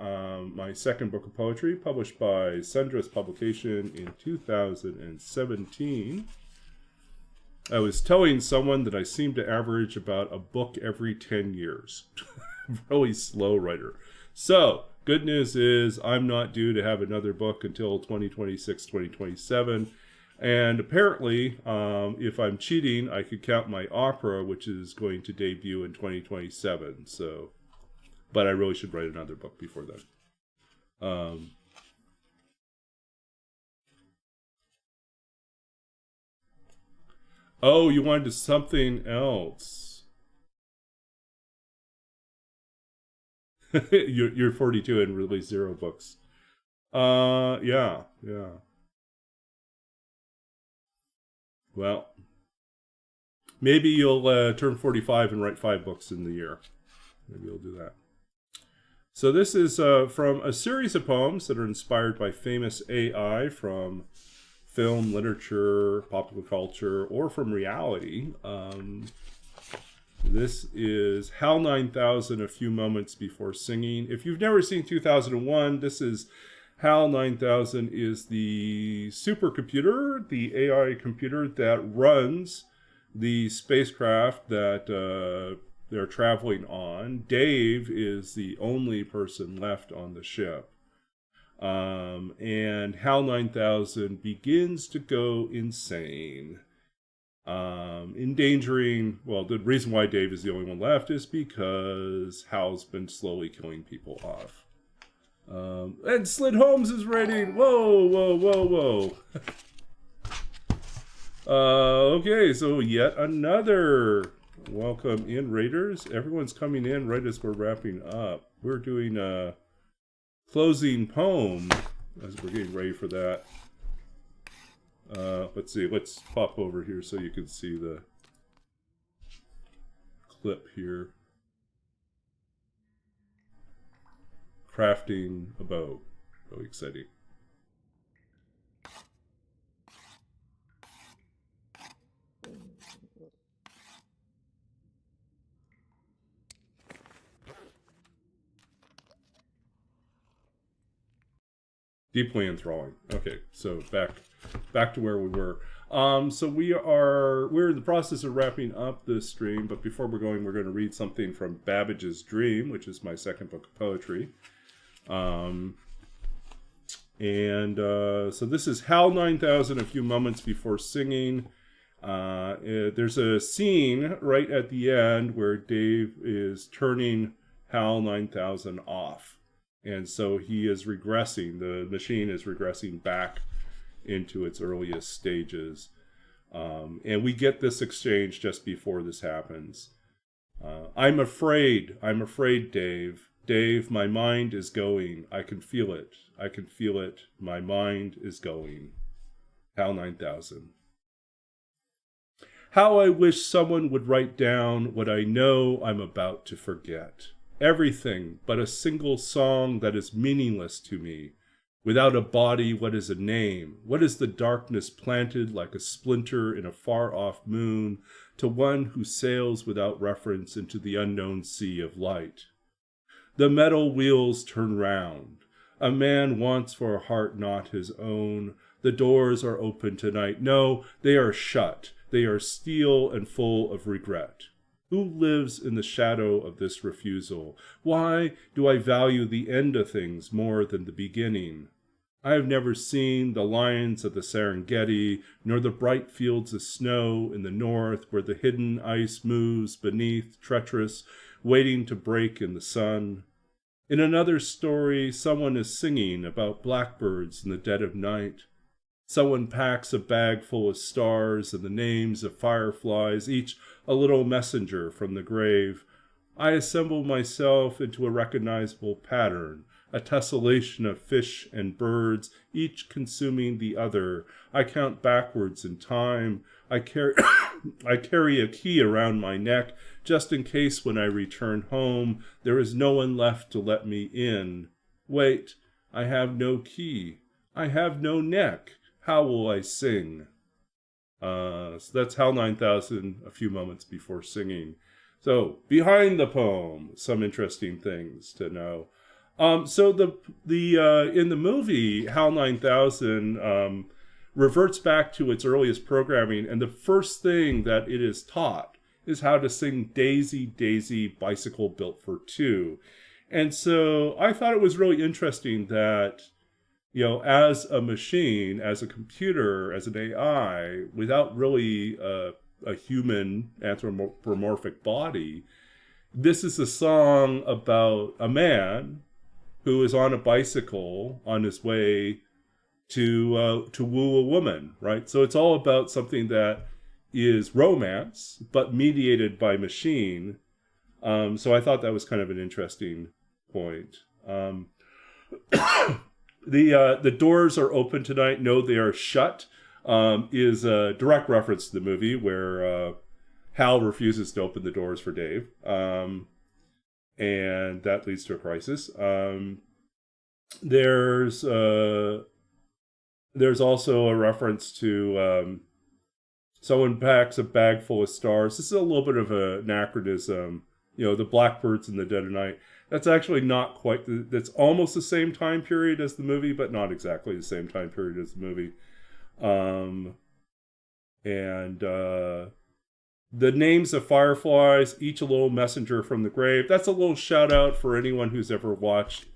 my second book of poetry, published by Sundress Publication in 2017. I was telling someone that I seem to average about a book every 10 years. Really slow writer. So, good news is I'm not due to have another book until 2026, 2027. And apparently, if I'm cheating, I could count my opera, which is going to debut in 2027. So, but I really should write another book before then. Oh, you wanted something else. you're 42 and released 0 books. Yeah. Well, maybe you'll turn 45 and write 5 books in the year. Maybe you'll do that. So this is from a series of poems that are inspired by famous AI from film, literature, popular culture, or from reality. This is HAL 9000, A Few Moments Before Singing. If you've never seen 2001, this is HAL 9000 is the supercomputer, the AI computer that runs the spacecraft that they're traveling on. Dave is the only person left on the ship. And HAL 9000 begins to go insane. Endangering, well, the reason why Dave is the only one left is because Hal's been slowly killing people off. And Slid Holmes is raiding. Whoa. Okay, so yet another welcome in, Raiders. Everyone's coming in right as we're wrapping up. We're doing a closing poem as we're getting ready for that. Let's see, let's pop over here so you can see the clip here. Crafting a bow. Really exciting. Deeply enthralling. Okay, so back to where we were. So we're in the process of wrapping up this stream, but before we're going to read something from Babbage's Dream, which is my second book of poetry. So this is HAL 9000, A Few Moments Before Singing. There's a scene right at the end where Dave is turning HAL 9000 off. And so he is regressing, the machine is regressing back into its earliest stages. And we get this exchange just before this happens. I'm afraid, Dave. Dave, my mind is going. I can feel it. My mind is going. HAL 9000. How I wish someone would write down what I know I'm about to forget. Everything but a single song that is meaningless to me. Without a body, what is a name? What is the darkness planted like a splinter in a far-off moon to one who sails without reference into the unknown sea of light? The metal wheels turn round. A man wants for a heart not his own. The doors are open tonight. No, they are shut. They are steel and full of regret. Who lives in the shadow of this refusal? Why do I value the end of things more than the beginning? I have never seen the lions of the Serengeti, nor the bright fields of snow in the north where the hidden ice moves beneath, treacherous, waiting to break in the sun. In another story, someone is singing about blackbirds in the dead of night. Someone packs a bag full of stars and the names of fireflies, each a little messenger from the grave. I assemble myself into a recognizable pattern, a tessellation of fish and birds, each consuming the other. I count backwards in time. I carry I carry a key around my neck, just in case when I return home, there is no one left to let me in. Wait, I have no key. I have no neck. How will I sing? So that's HAL 9000 a few moments before singing. So behind the poem, some interesting things to know. So the in the movie HAL 9000 reverts back to its earliest programming, and the first thing that it is taught is how to sing Daisy, Daisy, Bicycle Built for Two. And so I thought it was really interesting that, you know, as a machine, as a computer, as an AI, without really a human anthropomorphic body, this is a song about a man who is on a bicycle on his way to woo a woman, right? So it's all about something that is romance, but mediated by machine. So I thought that was kind of an interesting point. The doors are open tonight. No, they are shut. Is a direct reference to the movie where Hal refuses to open the doors for Dave, and that leads to a crisis. There's also a reference to someone packs a bag full of stars. This is a little bit of an anachronism. You know, the blackbirds in the dead of night. That's actually not quite. That's almost the same time period as the movie, but not exactly the same time period as the movie. The names of fireflies, each a little messenger from the grave. That's a little shout out for anyone who's ever watched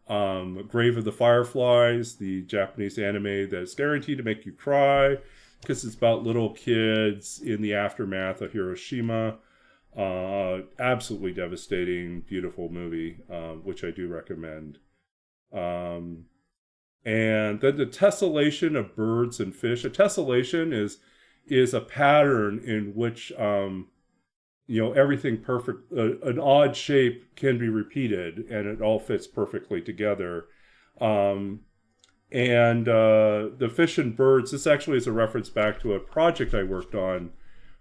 Grave of the Fireflies, the Japanese anime that's guaranteed to make you cry because it's about little kids in the aftermath of Hiroshima. Absolutely devastating, beautiful movie, which I do recommend. And then the tessellation of birds and fish. A tessellation is a pattern in which everything perfect, an odd shape can be repeated and it all fits perfectly together. And the fish and birds, this actually is a reference back to a project I worked on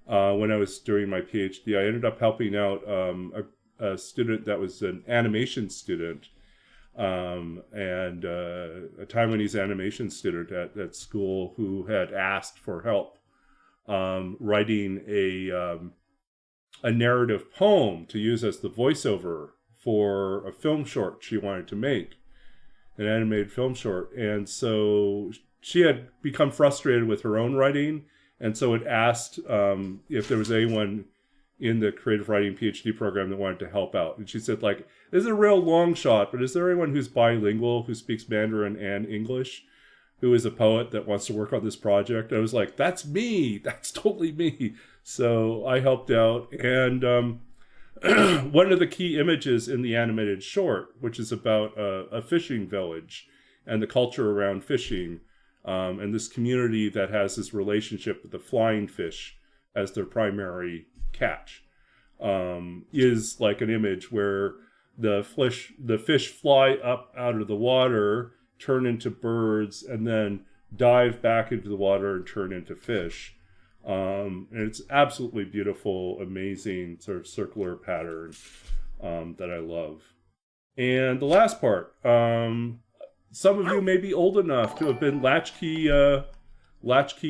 when I was doing my PhD. I ended up helping out a student that was an animation student, and a Taiwanese animation student at school who had asked for help writing a narrative poem to use as the voiceover for a film short she wanted to make, an animated film short. And so she had become frustrated with her own writing, and so it asked if there was anyone in the creative writing PhD program that wanted to help out. And she said, like, this is a real long shot, but is there anyone who's bilingual, who speaks Mandarin and English, who is a poet that wants to work on this project? I was like, that's me. That's totally me. So I helped out. And one of the key images in the animated short, which is about a fishing village and the culture around fishing, and this community that has this relationship with the flying fish as their primary catch, is like an image where the fish fly up out of the water, turn into birds, and then dive back into the water and turn into fish. And it's absolutely beautiful, amazing sort of circular pattern that I love. And the last part, some of you may be old enough to have been latchkey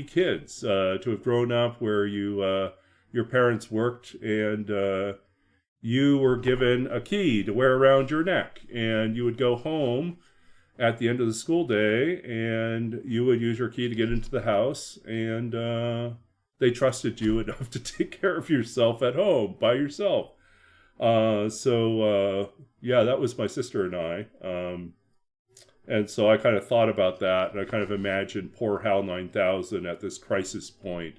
kids, to have grown up where your parents worked and you were given a key to wear around your neck, and you would go home at the end of the school day and you would use your key to get into the house, and they trusted you enough to take care of yourself at home by yourself. So that was my sister and I. And so I kind of thought about that, and I kind of imagined poor HAL 9000 at this crisis point,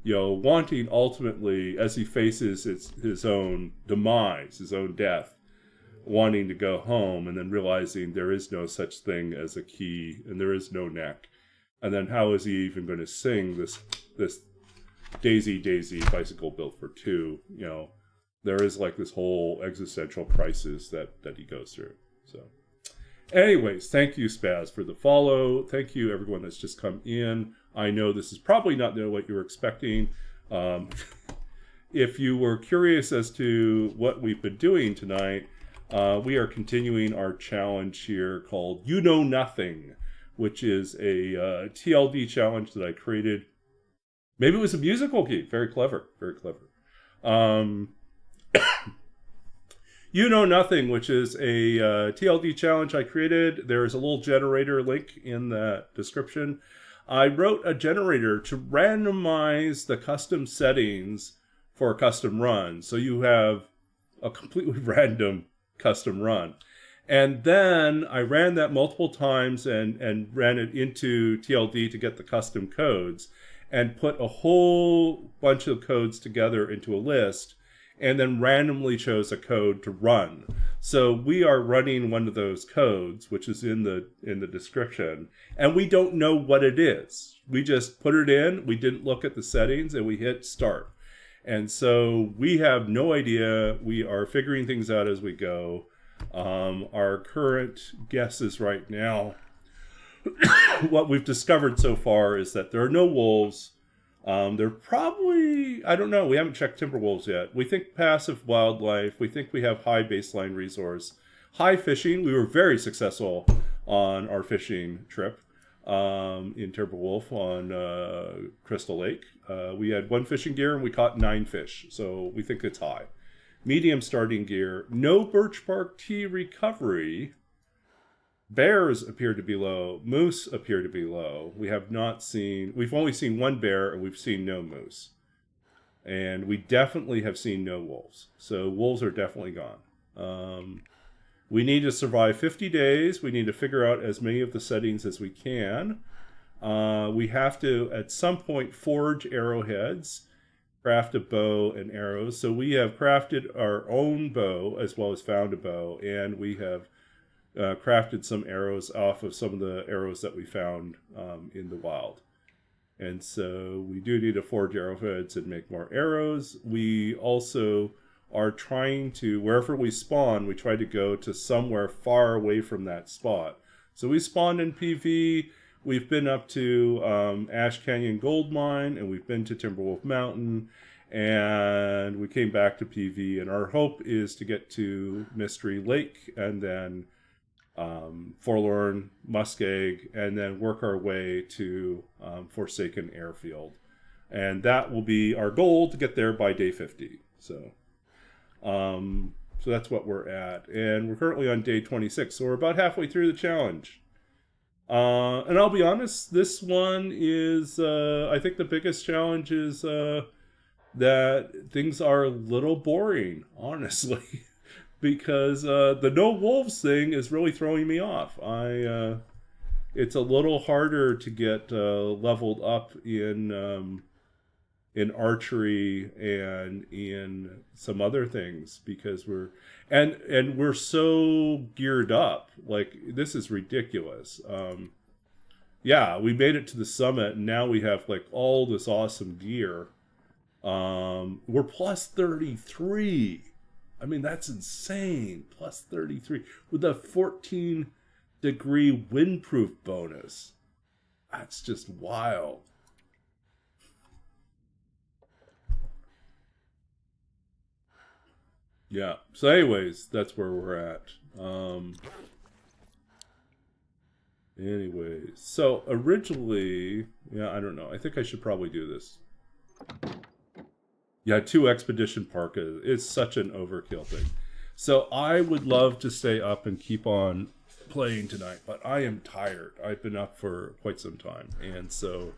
wanting ultimately, as he faces his own demise, his own death, wanting to go home, and then realizing there is no such thing as a key, and there is no neck. And then how is he even going to sing this Daisy, Daisy, Bicycle Built for Two? There is like this whole existential crisis that he goes through. So anyways, thank you, Spaz, for the follow. Thank you, everyone that's just come in. I know this is probably not what you were expecting. Um, if you were curious as to what we've been doing tonight, we are continuing our challenge here called You Know Nothing, which is a TLD challenge that I created. Maybe it was a musical key. Very clever. Very clever. You Know Nothing, which is a TLD challenge I created. There's a little generator link in the description. I wrote a generator to randomize the custom settings for a custom run. So you have a completely random custom run. And then I ran that multiple times and ran it into TLD to get the custom codes and put a whole bunch of codes together into a list and then randomly chose a code to run. So we are running one of those codes, which is in the description, and we don't know what it is. We just put it in, we didn't look at the settings, and we hit start. And so we have no idea. We are figuring things out as we go. Our current guesses right now, what we've discovered so far is that there are no wolves. They're probably, I don't know, we haven't checked timber wolves yet. We think passive wildlife. We think we have high baseline resource. High fishing. We were very successful on our fishing trip in Timberwolf on Crystal Lake. We had 1 fishing gear and we caught 9 fish. So we think it's high. Medium starting gear. No birch bark tea recovery. Bears appear to be low. Moose appear to be low. We've only seen 1 bear and we've seen no moose. And we definitely have seen no wolves. So wolves are definitely gone. We need to survive 50 days. We need to figure out as many of the settings as we can. We have to, at some point, forge arrowheads, craft a bow and arrows. So we have crafted our own bow as well as found a bow. And we have crafted some arrows off of some of the arrows that we found in the wild. And so we do need to forge arrowheads and make more arrows. We also are trying to, wherever we spawn, we try to go to somewhere far away from that spot. So we spawned in PV. We've been up to Ash Canyon Gold Mine, and we've been to Timberwolf Mountain, and we came back to PV. And our hope is to get to Mystery Lake, and then Forlorn, Muskeg, and then work our way to Forsaken Airfield. And that will be our goal, to get there by day 50. So that's what we're at. And we're currently on day 26, so we're about halfway through the challenge. And I'll be honest, this one is, I think the biggest challenge is that things are a little boring, honestly. Because the no wolves thing is really throwing me off. It's a little harder to get leveled up in archery and in some other things because we're so geared up. Like, this is ridiculous. Yeah, we made it to the summit and now we have like all this awesome gear. We're plus 33. I mean, that's insane. Plus 33 with a 14-degree windproof bonus. That's just wild. Yeah. So anyways, that's where we're at. Anyways, so originally, yeah, I don't know. I think I should probably do this. Yeah, 2 Expedition Park is such an overkill thing. So I would love to stay up and keep on playing tonight, but I am tired. I've been up for quite some time. And so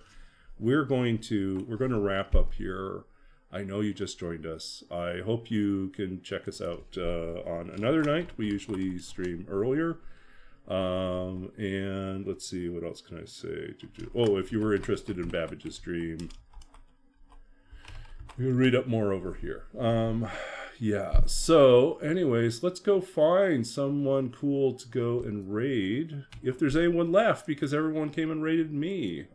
we're going to wrap up here. I know you just joined us. I hope you can check us out on another night. We usually stream earlier. And let's see, what else can I say? Oh, if you were interested in Babbage's stream, we'll read up more over here. Yeah, so anyways, let's go find someone cool to go and raid. If there's anyone left, because everyone came and raided me.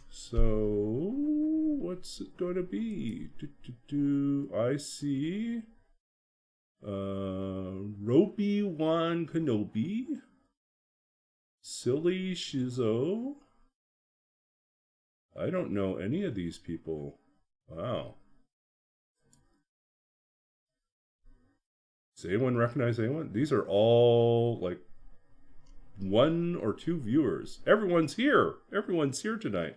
So what's it going to be? I see Roby-Wan Kenobi, Silly Shizo, I don't know any of these people. Wow. Does anyone recognize anyone? These are all like 1 or 2 viewers. Everyone's here. Everyone's here tonight.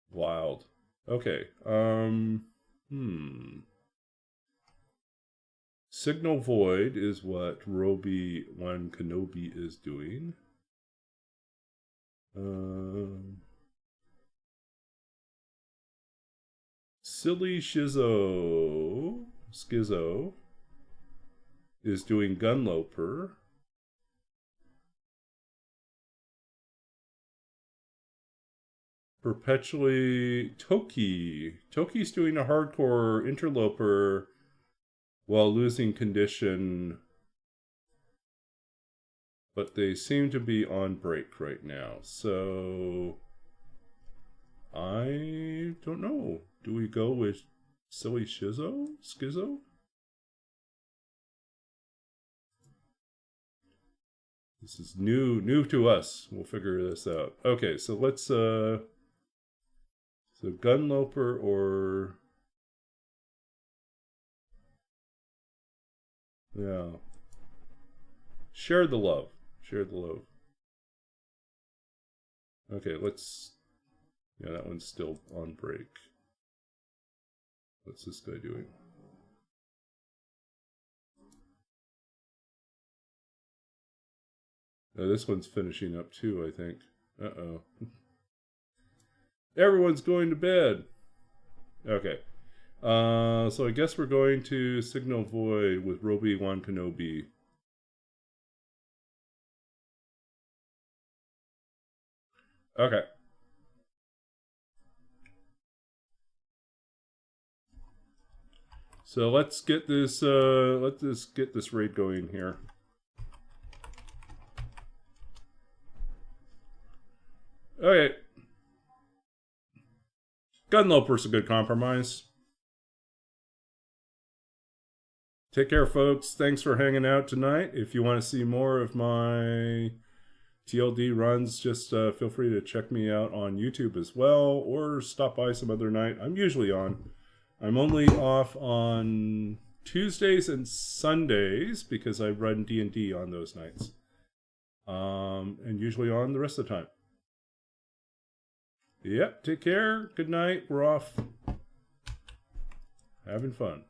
Wild. Okay. Signal Void is what Roby One Kenobi is doing. Silly Schizo is doing Gunloper. Perpetually Toki's doing a hardcore interloper while losing condition, but they seem to be on break right now, so I don't know. Do we go with Silly Schizo? This is new to us. We'll figure this out. Okay, so let's so Gunloper or yeah. Share the love. Okay, let's yeah, that one's still on break. What's this guy doing? Oh, this one's finishing up too, I think. Uh-oh. Everyone's going to bed. Okay. So I guess we're going to Signal Void with Roby One Kenobi. Okay. So let's get this raid going here. Okay. Gunloper's a good compromise. Take care, folks. Thanks for hanging out tonight. If you want to see more of my TLD runs, just feel free to check me out on YouTube as well, or stop by some other night. I'm usually on. I'm only off on Tuesdays and Sundays because I run D&D on those nights. And usually on the rest of the time. Yep, take care. Good night. We're off. Having fun.